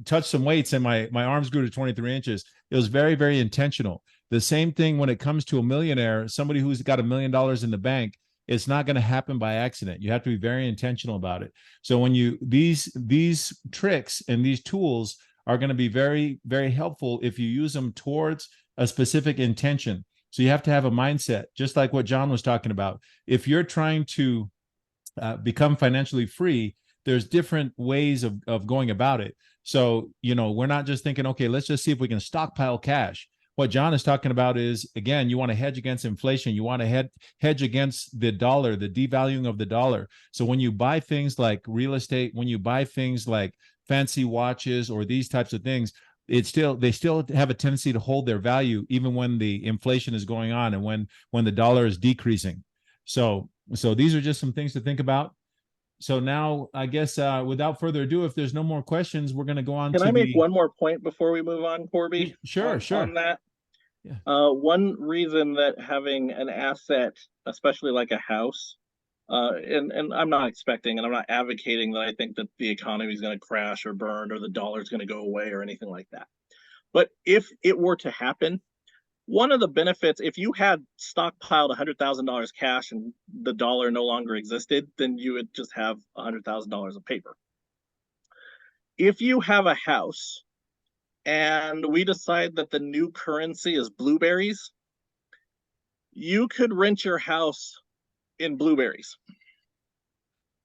touched some weights and my arms grew to 23 inches. It was very, very intentional." The same thing when it comes to a millionaire, somebody who's got $1 million in the bank. It's not going to happen by accident. You have to be very intentional about it. So when these tricks and these tools are going to be very, very helpful if you use them towards a specific intention. So you have to have a mindset, just like what John was talking about. If you're trying to become financially free, there's different ways of going about it. So, we're not just thinking, okay, let's just see if we can stockpile cash. What John is talking about is, again, you want to hedge against inflation. You want to hedge against the dollar, the devaluing of the dollar. So when you buy things like real estate, when you buy things like fancy watches or these types of things, they still have a tendency to hold their value even when the inflation is going on and when the dollar is decreasing. So these are just some things to think about. So now, I guess without further ado, if there's no more questions, we're going to go on. Can I make one more point before we move on, Korbie? Sure. On that. Yeah. One reason that having an asset, especially like a house, And I'm not expecting, and I'm not advocating that I think that the economy is going to crash or burn or the dollar is going to go away or anything like that. But if it were to happen, one of the benefits, if you had stockpiled $100,000 cash and the dollar no longer existed, then you would just have $100,000 of paper. If you have a house and we decide that the new currency is blueberries, you could rent your house in blueberries.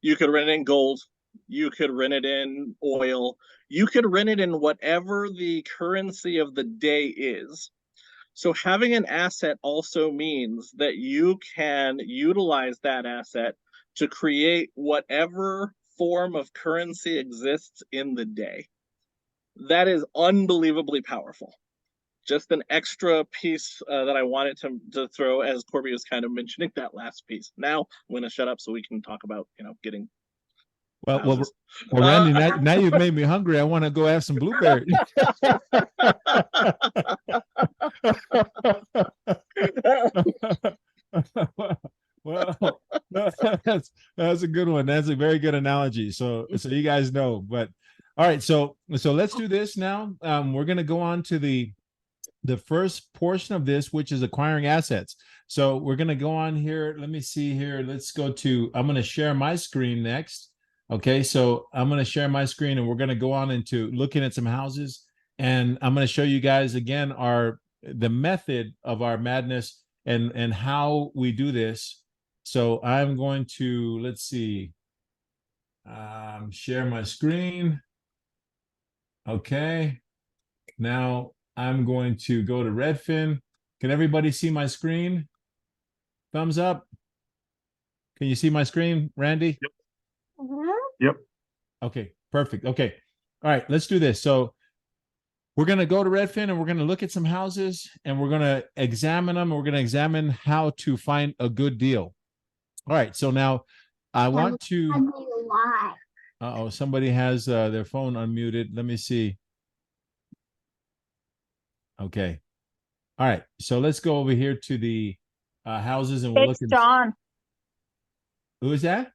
You could rent it in gold. You could rent it in oil. You could rent it in whatever the currency of the day is. So having an asset also means that you can utilize that asset to create whatever form of currency exists in the day. That is unbelievably powerful. Just an extra piece that I wanted to throw, as Korbie was kind of mentioning that last piece. Now I'm going to shut up so we can talk about, getting well, Randy, now you've made me hungry. I want to go have some blueberries. Well, that's a good one. That's a very good analogy. So you guys know. But all right, so let's do this now. We're going to go on to the first portion of this, which is acquiring assets. So we're going to go on here. Let me see here. Let's go to. I'm going to share my screen next. Okay, so I'm going to share my screen and we're going to go on into looking at some houses, and I'm going to show you guys again the method of our madness and how we do this. So I'm going to, let's see, share my screen. Okay, now I'm going to go to Redfin. Can everybody see my screen? Thumbs up. Can you see my screen, Randy? Yep. Yep. Okay, perfect. Okay. All right, let's do this. So we're going to go to Redfin and we're going to look at some houses and we're going to examine them. We're going to examine how to find a good deal. All right. So now I want to. Uh-oh, somebody has their phone unmuted. Let me see. Okay. All right. So let's go over here to the houses and we'll look at John. Who is that?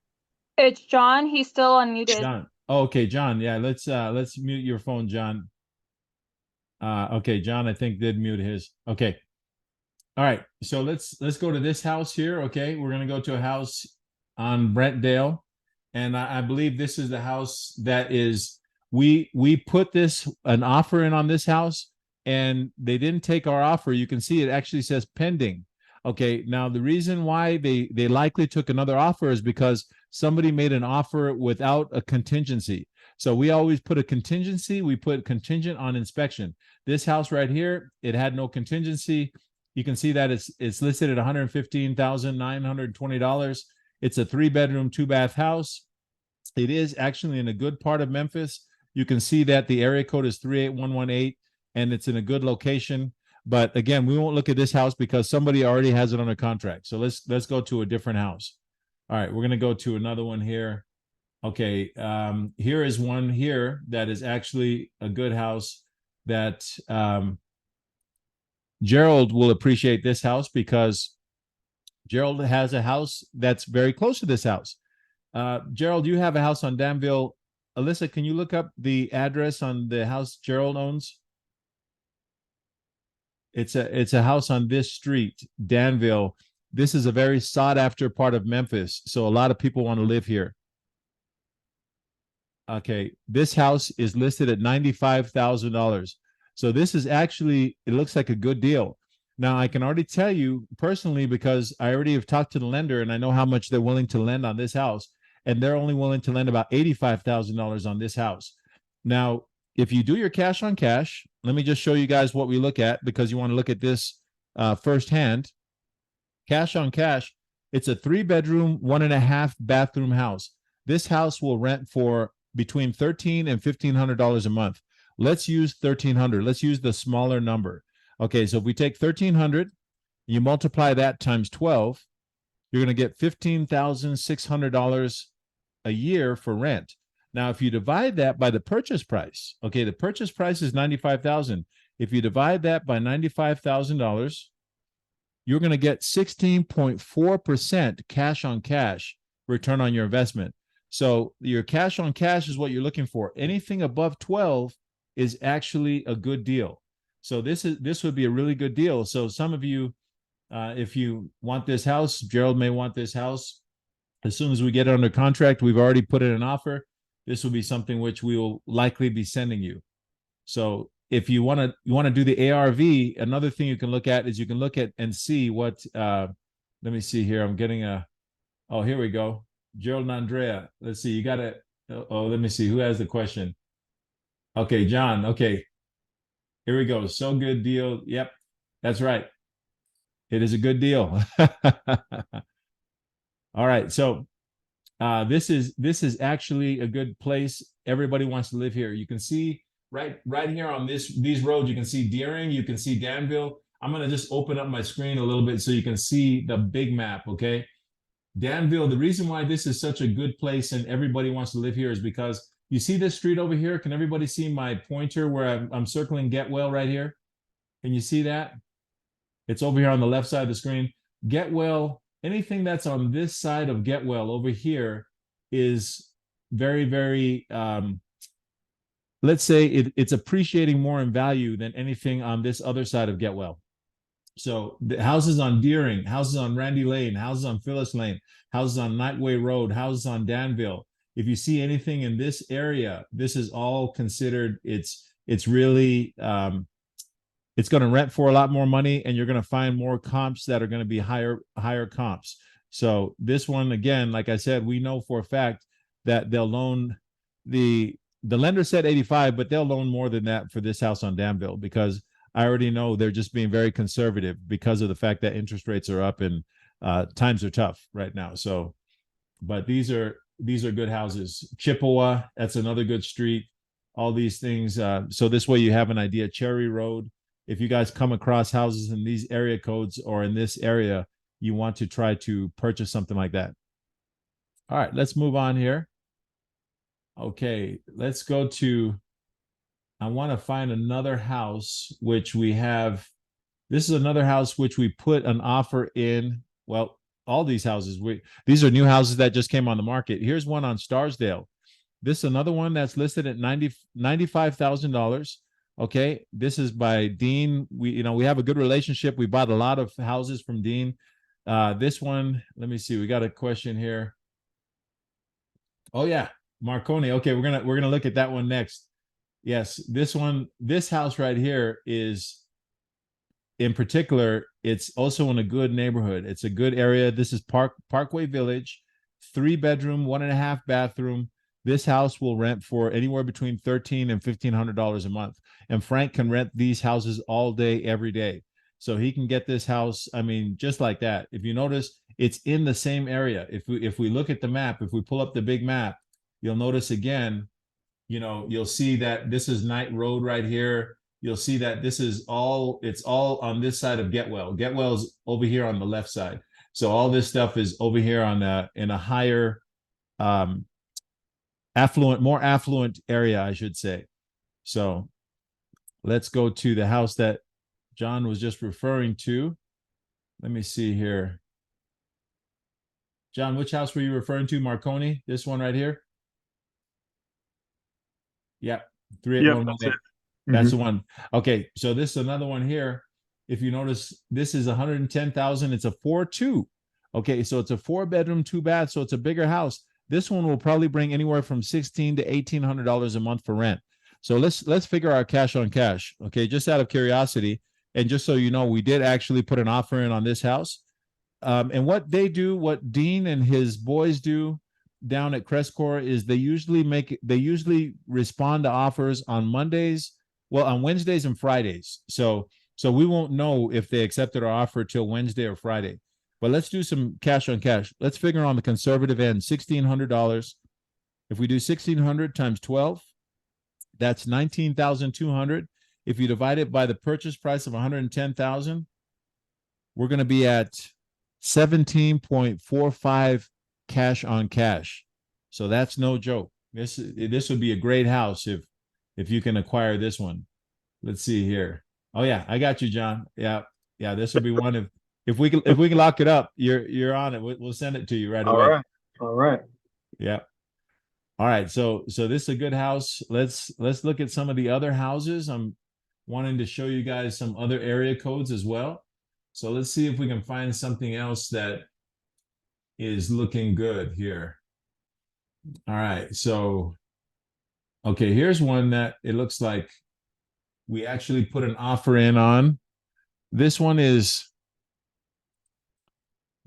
It's John. He's still unmuted. John. Oh, okay, John. Yeah, let's mute your phone, John. Okay, John, I think did mute his. Okay. All right. So let's go to this house here. Okay, we're gonna go to a house on Brentdale, and I believe this is the house that is we put an offer in on this house, and they didn't take our offer. You can see it actually says pending. Okay, now the reason why they likely took another offer is because somebody made an offer without a contingency. So we always put a contingency. We put contingent on inspection. This house right here, it had no contingency. You can see that it's listed at $115,920. It's a 3-bedroom, 2-bath house. It is actually in a good part of Memphis. You can see that the area code is 38118, and it's in a good location. But again, we won't look at this house because somebody already has it under contract. So let's go to a different house. All right, we're going to go to another one here. Okay, here is one here that is actually a good house that Gerald will appreciate this house because Gerald has a house that's very close to this house. Gerald, you have a house on Danville. Alyssa, can you look up the address on the house Gerald owns? It's a house on this street, Danville. This is a very sought after part of Memphis, so a lot of people want to live here. Okay, this house is listed at $95,000. So this is actually, it looks like a good deal. Now, I can already tell you personally because I already have talked to the lender and I know how much they're willing to lend on this house. And they're only willing to lend about $85,000 on this house. Now, if you do your cash on cash, let me just show you guys what we look at because you want to look at this firsthand. Cash on cash, it's a 3-bedroom, 1.5 bathroom house. This house will rent for between $1,300 and $1,500 a month. Let's use $1,300. Let's use the smaller number. Okay, so if we take $1,300, you multiply that times 12, you're going to get $15,600 a year for rent. Now, if you divide that by the purchase price, okay, the purchase price is $95,000. If you divide that by $95,000, you're going to get 16.4% cash on cash return on your investment. So your cash on cash is what you're looking for. Anything above 12 is actually a good deal. So this would be a really good deal. So some of you, if you want this house, Gerald may want this house. As soon as we get it under contract, we've already put in an offer. This will be something which we will likely be sending you. So if you want to do the ARV, another thing you can look at is you can look at and see what. Let me see here. I'm getting a. Oh, here we go. Gerald and Andrea. Let's see. You got to. Oh, let me see. Who has the question? Okay, John. Okay. Here we go. So good deal. Yep, that's right. It is a good deal. All right. So this is actually a good place. Everybody wants to live here. You can see right here on these roads, you can see Deering, you can see Danville. I'm going to just open up my screen a little bit so you can see the big map, okay? Danville, the reason why this is such a good place and everybody wants to live here is because you see this street over here? Can everybody see my pointer where I'm circling Getwell right here? Can you see that? It's over here on the left side of the screen. Getwell, anything that's on this side of Getwell over here is very, very, let's say it's appreciating more in value than anything on this other side of Getwell. So the houses on Deering, houses on Randy Lane, houses on Phyllis Lane, houses on Nightway Road, houses on Danville. If you see anything in this area, this is all considered, it's really, it's going to rent for a lot more money, and you're going to find more comps that are going to be higher comps. So this one, again, like I said, we know for a fact that they'll loan the lender said 85, but they'll loan more than that for this house on Danville, because I already know they're just being very conservative because of the fact that interest rates are up and times are tough right now. So, but these are good houses. Chippewa, that's another good street. All these things. So this way you have an idea. Cherry Road. If you guys come across houses in these area codes or in this area, you want to try to purchase something like that. All right, let's move on here. Okay, let's go to, I want to find another house which we have. This is another house which we put an offer in. Well, all these houses, these are new houses that just came on the market. Here's one on Starsdale. This is another one that's listed at $95,000. Okay, this is by Dean. We have a good relationship. We bought a lot of houses from Dean. This one, let me see. We got a question here. Oh yeah, Marconi. Okay, we're gonna look at that one next. Yes, this one, this house right here is, in particular, it's also in a good neighborhood. It's a good area. This is Parkway Village, 3-bedroom, 1.5 bathroom. This house will rent for anywhere between $1,300 and $1,500 a month. And Frank can rent these houses all day, every day. So he can get this house, I mean, just like that. If you notice, it's in the same area. If we look at the map, if we pull up the big map, you'll notice again, you'll see that this is Knight Road right here. You'll see that this is it's all on this side of Getwell. Getwell's over here on the left side. So all this stuff is over here in a higher, more affluent area, I should say. So let's go to the house that John was just referring to. Let me see here. John, which house were you referring to? Marconi? This one right here? Yeah, 38118. That's the one. Okay, so this is another one here. If you notice, this is 110,000. It's a 4-2. Okay, so it's a 4-bedroom, 2-bath. So it's a bigger house. This one will probably bring anywhere from $1,600 to $1,800 a month for rent. So let's figure our cash on cash. Okay, just out of curiosity, and just so you know, we did actually put an offer in on this house. And what they do, what Dean and his boys do down at Crestcore is they usually respond to offers on Mondays, well, on Wednesdays and Fridays. So we won't know if they accepted our offer till Wednesday or Friday. But let's do some cash on cash. Let's figure on the conservative end, $1,600. If we do 1,600 times 12, that's 19,200. If you divide it by the purchase price of 110,000, we're going to be at 17.45 cash on cash. So that's no joke. This would be a great house if you can acquire this one. Let's see here. Oh yeah, I got you, John. Yeah, this would be one if we can lock it up. You're on it. We'll send it to you right away. All right. All right. Yeah. All right. So this is a good house. Let's look at some of the other houses. I'm wanting to show you guys some other area codes as well. So let's see if we can find something else that is looking good here. All right. So okay, here's one that it looks like we actually put an offer in on. This one is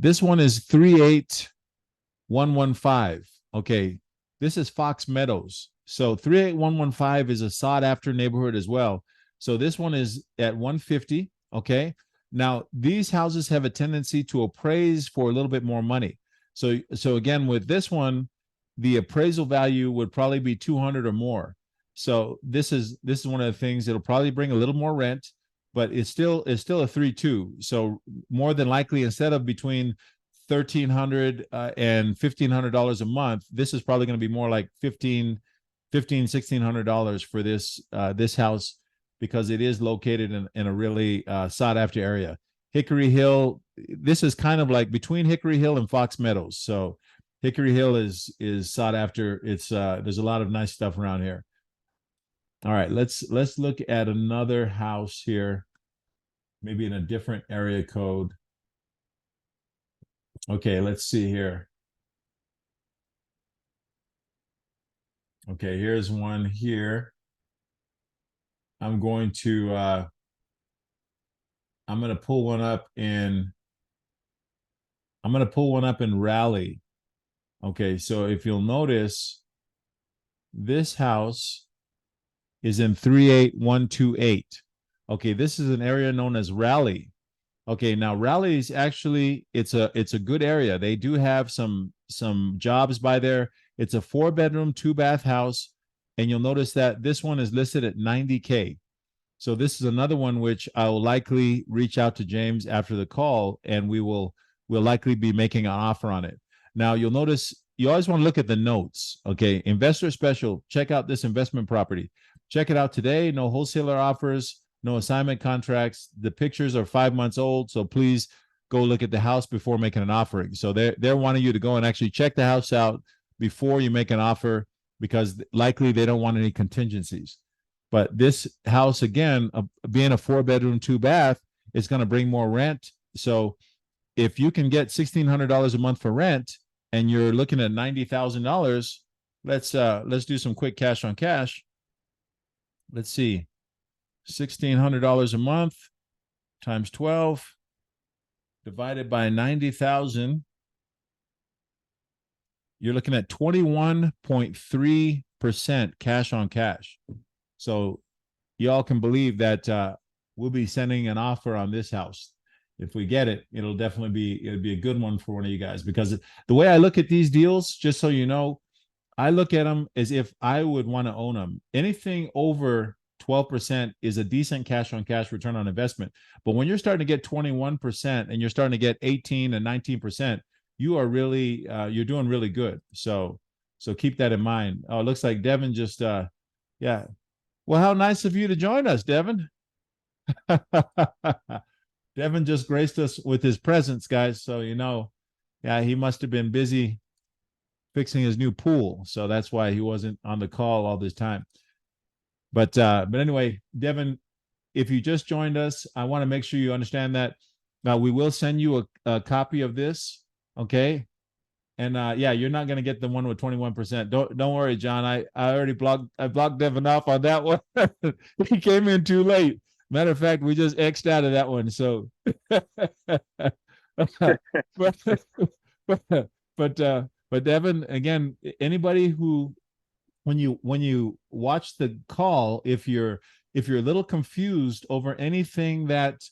38115. Okay, this is Fox Meadows. So 38115 is a sought after neighborhood as well. So this one is at 150. Okay. Now these houses have a tendency to appraise for a little bit more money. So again, with this one, the appraisal value would probably be 200 or more. So this is one of the things that'll probably bring a little more rent, but it's still a 3.2. So more than likely, instead of between $1,300 and $1,500 a month, this is probably going to be more like $1,600 for this house, because it is located in a really sought after area. Hickory Hill, this is kind of like between Hickory Hill and Fox Meadows. So Hickory Hill is sought after. It's there's a lot of nice stuff around here. All right, let's look at another house here, maybe in a different area code. Okay, let's see here. Okay, here's one here. I'm going to pull one up in Raleigh. Okay, so if you'll notice, this house is in 38128. Okay, this is an area known as Raleigh. Okay, now Raleigh is actually it's a good area. They do have some jobs by there. It's a 4-bedroom, 2-bath house, and you'll notice that this one is listed at 90K. So this is another one which I will likely reach out to James after the call, and we'll likely be making an offer on it. Now you'll notice you always want to look at the notes. Okay, investor special. Check out this investment property. Check it out today. No wholesaler offers. No assignment contracts. The pictures are 5 months old, so please go look at the house before making an offering. So they're wanting you to go and actually check the house out before you make an offer, because likely they don't want any contingencies. But this house, again, being a 4-bedroom, 2-bath, is going to bring more rent. So if you can get $1,600 a month for rent and you're looking at $90,000, let's do some quick cash on cash. Let's see. $1,600 a month times 12 divided by 90,000. You're looking at 21.3% cash on cash. So y'all can believe that we'll be sending an offer on this house. If we get it, it'll be a good one for one of you guys, because the way I look at these deals, just so you know, I look at them as if I would want to own them. Anything over 12% is a decent cash on cash return on investment. But when you're starting to get 21% and you're starting to get 18 and 19%, you are really you're doing really good. So keep that in mind. Oh, it looks like Devin just yeah. Well, how nice of you to join us, Devin. Devin just graced us with his presence, guys. So yeah, he must have been busy fixing his new pool. So that's why he wasn't on the call all this time. But anyway, Devin, if you just joined us, I want to make sure you understand that we will send you a copy of this, okay? And yeah, you're not going to get the one with 21%. Don't worry, John. I already blocked Devin off on that one. He came in too late. Matter of fact, we just X'd out of that one. So, but Devin, again, anybody who, when you watch the call, if you're a little confused over anything that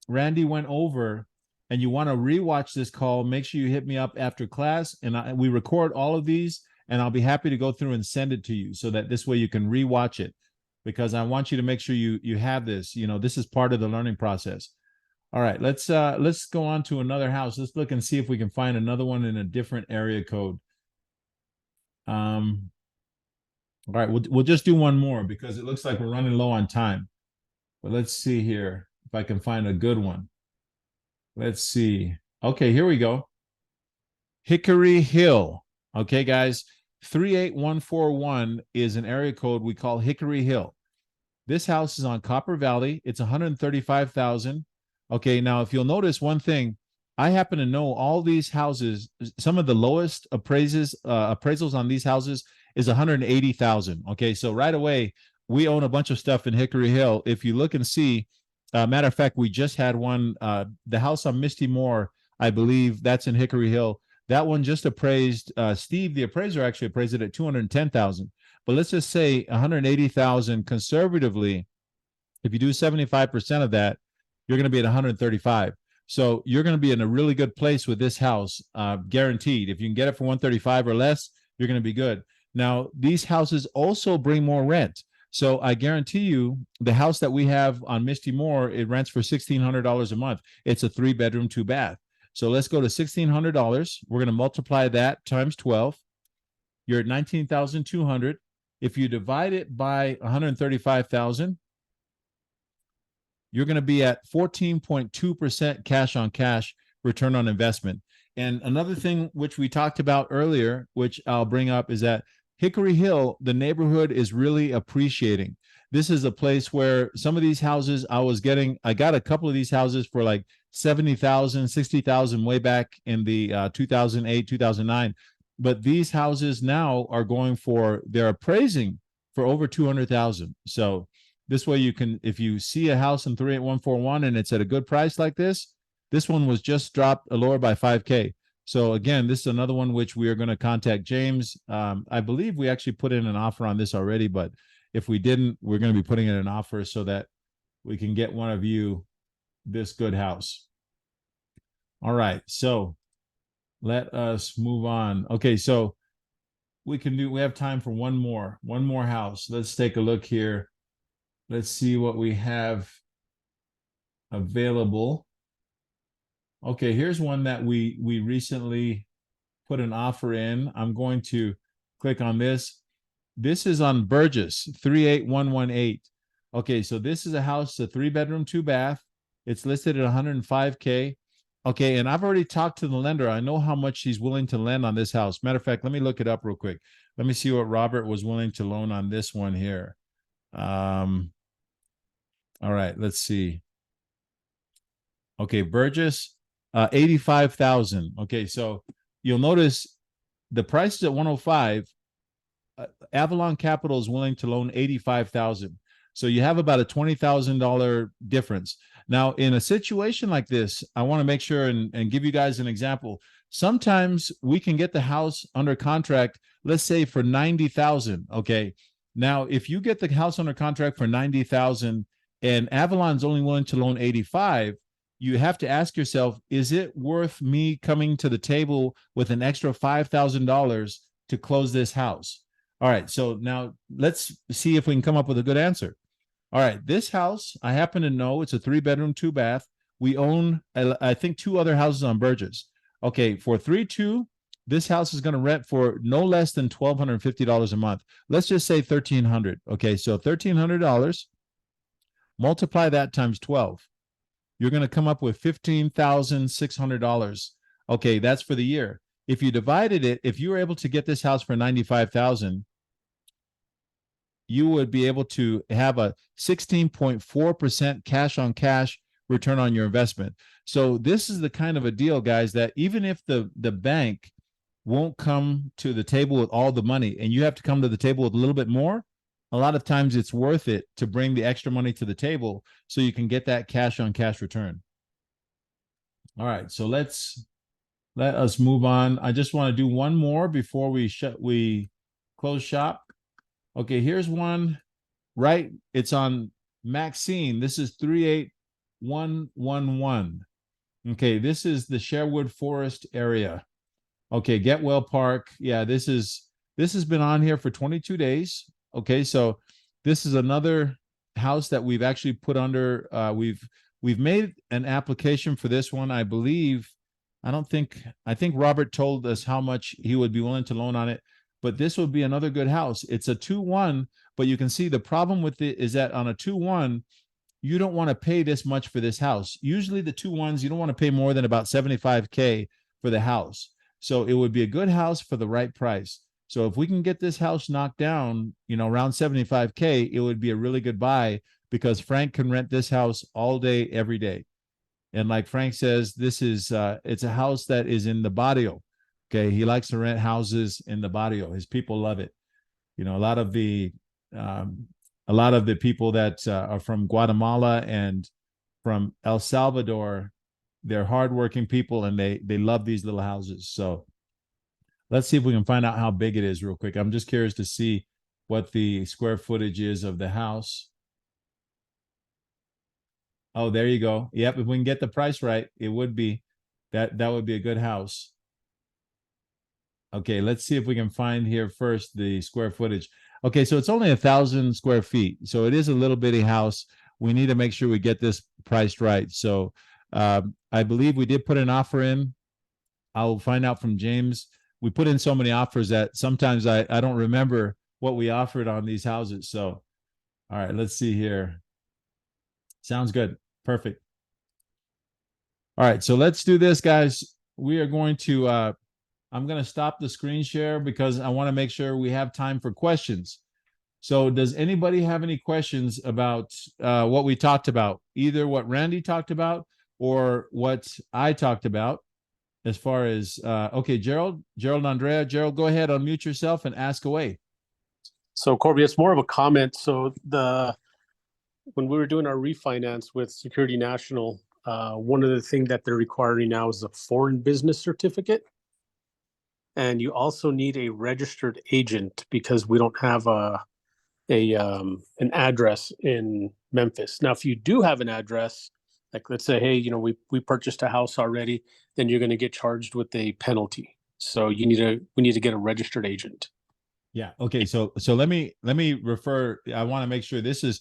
Randy went over, and you want to rewatch this call, make sure you hit me up after class, and we record all of these, and I'll be happy to go through and send it to you, so that this way you can rewatch it, because I want you to make sure you have this. This is part of the learning process. All right, let's go on to another house. Let's look and see if we can find another one in a different area code. All right, we'll just do one more, because it looks like we're running low on time. But let's see here if I can find a good one. Let's see. Okay, here we go. Hickory Hill. Okay, guys, 38141 is an area code we call Hickory Hill. This house is on Copper Valley. It's 135,000. Okay, now if you'll notice one thing, I happen to know all these houses. Some of the lowest appraisals on these houses is 180,000. Okay, so right away we own a bunch of stuff in Hickory Hill. If you look and see, matter of fact, we just had one. The house on Misty Moore, I believe, that's in Hickory Hill. That one just appraised. Steve, the appraiser, actually appraised it at 210,000. But let's just say 180,000 conservatively. If you do 75% of that, you're going to be at 135. So you're going to be in a really good place with this house, guaranteed. If you can get it for 135 or less, you're going to be good. Now, these houses also bring more rent. So I guarantee you the house that we have on Misty Moore, it rents for $1,600 a month. It's a 3-bedroom, 2-bath. So let's go to $1,600. We're going to multiply that times 12. You're at 19,200. If you divide it by 135,000, you're going to be at 14.2% cash on cash return on investment. And another thing which we talked about earlier, which I'll bring up, is that Hickory Hill, the neighborhood is really appreciating. This is a place where some of these houses I got a couple of these houses for like 70,000, 60,000 way back in the 2008, 2009. But these houses now are they're appraising for over 200,000. So this way you can, if you see a house in 38141 and it's at a good price like this one was just dropped lower by 5K. So again, this is another one which we are going to contact James. I believe we actually put in an offer on this already, but if we didn't, we're going to be putting in an offer so that we can get one of you this good house. All right, so let us move on. Okay, so we have time for one more house. Let's take a look here. Let's see what we have available. Okay, here's one that we recently put an offer in. I'm going to click on this. This is on Burgess, 38118. Okay, so this is a house, a 3-bedroom, 2-bath. It's listed at 105K. Okay, and I've already talked to the lender. I know how much she's willing to lend on this house. Matter of fact, let me look it up real quick. Let me see what Robert was willing to loan on this one here. All right, let's see. Okay, Burgess, 85,000. Okay, so you'll notice the price is at 105. Avalon Capital is willing to loan 85,000. So you have about a $20,000 difference. Now, in a situation like this, I want to make sure and give you guys an example. Sometimes we can get the house under contract, let's say for 90,000. Okay. Now, if you get the house under contract for 90,000 and Avalon's only willing to loan 85, you have to ask yourself, is it worth me coming to the table with an extra $5,000 to close this house? All right. So now let's see if we can come up with a good answer. All right. This house, I happen to know it's a 3-bedroom, 2-bath. We own, I think, 2 other houses on Burgess. Okay. For 3.2, this house is going to rent for no less than $1,250 a month. Let's just say $1,300. Okay. So $1,300, multiply that times 12. You're going to come up with $15,600. Okay. That's for the year. If you divided it, if you were able to get this house for $95,000, you would be able to have a 16.4% cash on cash return on your investment. So this is the kind of a deal, guys, that even if the bank won't come to the table with all the money and you have to come to the table with a little bit more, a lot of times it's worth it to bring the extra money to the table so you can get that cash on cash return. All right, so let us move on. I just want to do one more before we close shop. Okay, here's one, right? It's on Maxine. This is 38111. Okay, this is the Sherwood Forest area. Okay, Getwell Park. Yeah, this has been on here for 22 days. Okay, so this is another house that we've actually put under. We've made an application for this one. I believe. I think Robert told us how much he would be willing to loan on it. But this would be another good house. It's a 2-1, but you can see the problem with it is that on a 2-1, you don't want to pay this much for this house. Usually the 2-1s, you don't want to pay more than about $75K for the house. So it would be a good house for the right price. So if we can get this house knocked down, around 75K, it would be a really good buy because Frank can rent this house all day, every day. And like Frank says, this is it's a house that is in the barrio. Okay, he likes to rent houses in the barrio. His people love it. A lot of the people that are from Guatemala and from El Salvador, they're hardworking people and they love these little houses. So let's see if we can find out how big it is real quick. I'm just curious to see what the square footage is of the house. Oh, there you go. Yep, if we can get the price right, it would be that would be a good house. Okay, let's see if we can find here first the square footage. Okay, so it's only 1,000 square feet. So it is a little bitty house. We need to make sure we get this priced right. So I believe we did put an offer in. I'll find out from James. We put in so many offers that sometimes I don't remember what we offered on these houses. So, all right, let's see here. Sounds good. Perfect. All right, so let's do this, guys. We are going to, I'm going to stop the screen share because I want to make sure we have time for questions. So does anybody have any questions about what we talked about, either what Randy talked about or what I talked about as far as, okay, Gerald and Andrea. Gerald, go ahead, unmute yourself and ask away. So Korbie, it's more of a comment. So when we were doing our refinance with Security National, one of the things that they're requiring now is a foreign business certificate. And you also need a registered agent because we don't have an address in Memphis. Now, if you do have an address, like let's say, hey, we purchased a house already, then you're going to get charged with a penalty. So we need to get a registered agent. Yeah. Okay. So let me refer. I want to make sure this is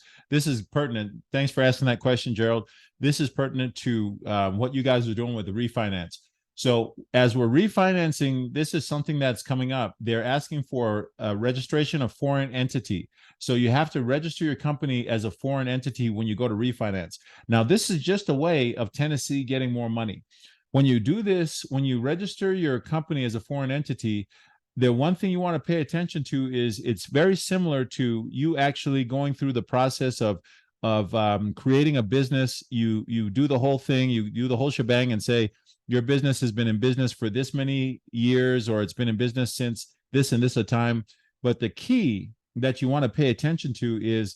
pertinent. Thanks for asking that question, Gerald. This is pertinent to what you guys are doing with the refinance. So as we're refinancing, this is something that's coming up. They're asking for a registration of foreign entity. So you have to register your company as a foreign entity when you go to refinance. Now, this is just a way of Tennessee getting more money. When you do this, when you register your company as a foreign entity, the one thing you want to pay attention to is it's very similar to you actually going through the process of creating a business. You do the whole thing, you do the whole shebang and say your business has been in business for this many years, or it's been in business since this and this a time. But the key that you want to pay attention to is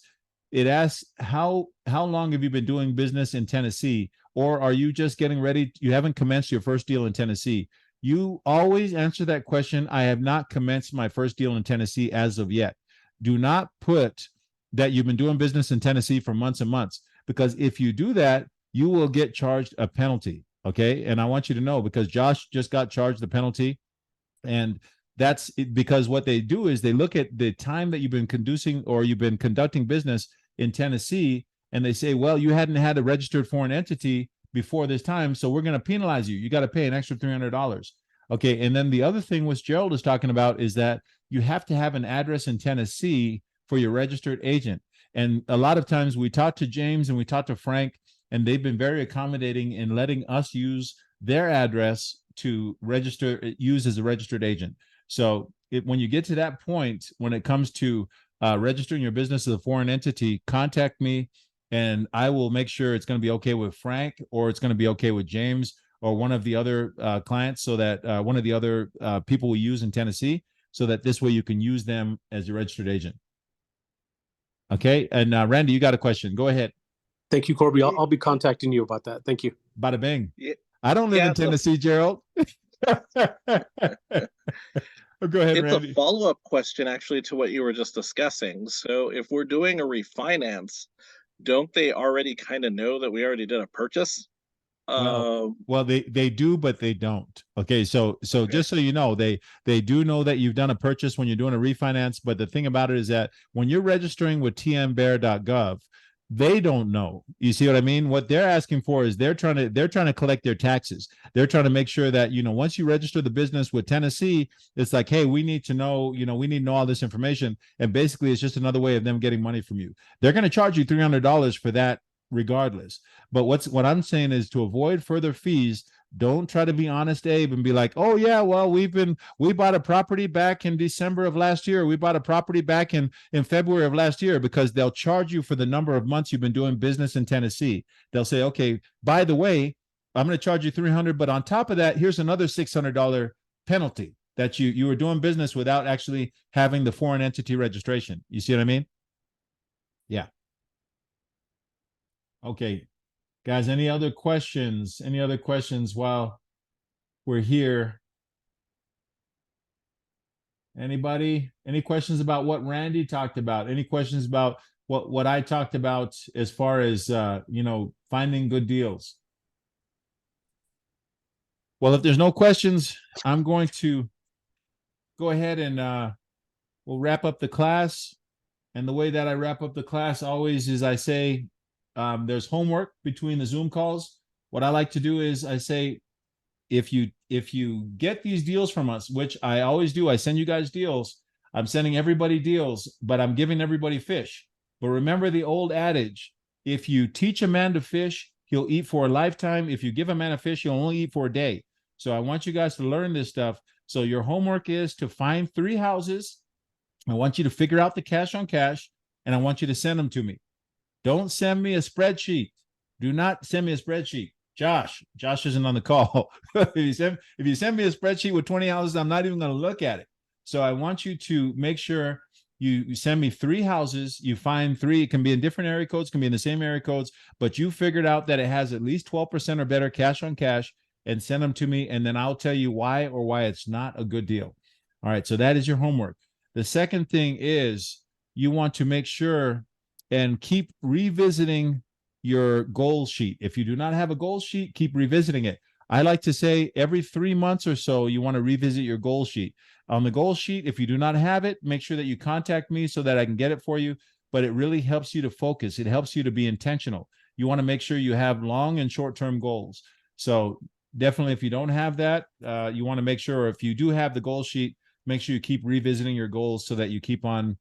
it asks how long have you been doing business in Tennessee, or are you just getting ready? You haven't commenced your first deal in Tennessee. You always answer that question. I have not commenced my first deal in Tennessee as of yet. Do not put that you've been doing business in Tennessee for months and months, because if you do that, you will get charged a penalty. Okay. And I want you to know, because Josh just got charged the penalty, and that's because what they do is they look at the time that you've been conducting business in Tennessee, and they say, well, you hadn't had a registered foreign entity before this time, so we're going to penalize you. You got to pay an extra $300. Okay. And then the other thing which Gerald is talking about is that you have to have an address in Tennessee for your registered agent. And a lot of times we talked to James and we talked to Frank, and they've been very accommodating in letting us use their address to use as a registered agent. So when you get to that point, when it comes to registering your business as a foreign entity, contact me, and I will make sure it's going to be okay with Frank, or it's going to be okay with James, or one of the other clients, so that one of the other people we use in Tennessee, so that this way you can use them as a registered agent. Okay. And Randy, you got a question. Go ahead. Thank you, Korbie. I'll be contacting you about that. Thank you. Bada bing. Yeah. I don't live in Tennessee, Gerald. Go ahead, It's Randy. a follow-up question actually to what you were just discussing. So if we're doing a refinance, don't they already kind of know that we already did a purchase? Well, they do, but they don't. Okay, so Okay. just so you know, they do know that you've done a purchase when you're doing a refinance. But the thing about it is that when you're registering with tmbear.gov, they don't know. You see what I mean? What they're asking for is they're trying to collect their taxes. They're trying to make sure that, once you register the business with Tennessee, it's like, hey, we need to know, we need to know all this information. And basically it's just another way of them getting money from you. They're going to charge you $300 for that regardless. But what I'm saying is, to avoid further fees, Don't try to be honest, Abe, and be like, oh yeah, well, we bought a property back in December of last year. We bought a property back in February of last year, because they'll charge you for the number of months you've been doing business in Tennessee. They'll say, okay, by the way, I'm going to charge you $300, but on top of that, here's another $600 penalty that you were doing business without actually having the foreign entity registration. You see what I mean? Yeah. Okay. Guys, any other questions? Any other questions while we're here? Anybody? Any questions about what Randy talked about? Any questions about what I talked about as far as finding good deals? Well, if there's no questions, I'm going to go ahead and we'll wrap up the class. And the way that I wrap up the class always is I say, there's homework between the Zoom calls. What I like to do is I say, if you get these deals from us, which I always do, I send you guys deals. I'm sending everybody deals, but I'm giving everybody fish. But remember the old adage, if you teach a man to fish, he'll eat for a lifetime. If you give a man a fish, he'll only eat for a day. So I want you guys to learn this stuff. So your homework is to find 3 houses. I want you to figure out the cash on cash, and I want you to send them to me. Don't send me a spreadsheet. Do not send me a spreadsheet. Josh isn't on the call. if you send me a spreadsheet with 20 houses, I'm not even going to look at it. So I want you to make sure you send me 3 houses. You find 3. It can be in different area codes, can be in the same area codes, but you figured out that it has at least 12% or better cash on cash, and send them to me. And then I'll tell you why it's not a good deal. All right. So that is your homework. The second thing is you want to make sure and keep revisiting your goal sheet. If you do not have a goal sheet, keep revisiting it. I like to say every 3 months or so, you want to revisit your goal sheet. On the goal sheet, if you do not have it, make sure that you contact me so that I can get it for you. But it really helps you to focus. It helps you to be intentional. You want to make sure you have long and short-term goals. So definitely, if you don't have that, you want to make sure, if you do have the goal sheet, make sure you keep revisiting your goals so that you keep on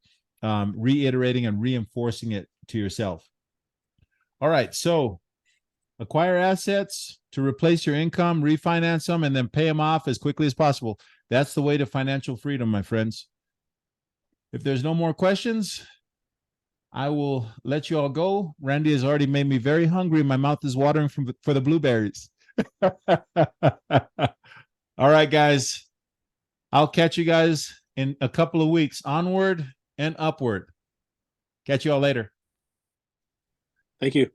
reiterating and reinforcing it to yourself. All right, so acquire assets to replace your income, refinance them, and then pay them off as quickly as possible. That's the way to financial freedom, my friends. If there's no more questions, I will let you all go. Randy has already made me very hungry. My mouth is watering for the blueberries. All right, guys. I'll catch you guys in a couple of weeks. Onward and upward. Catch you all later. Thank you.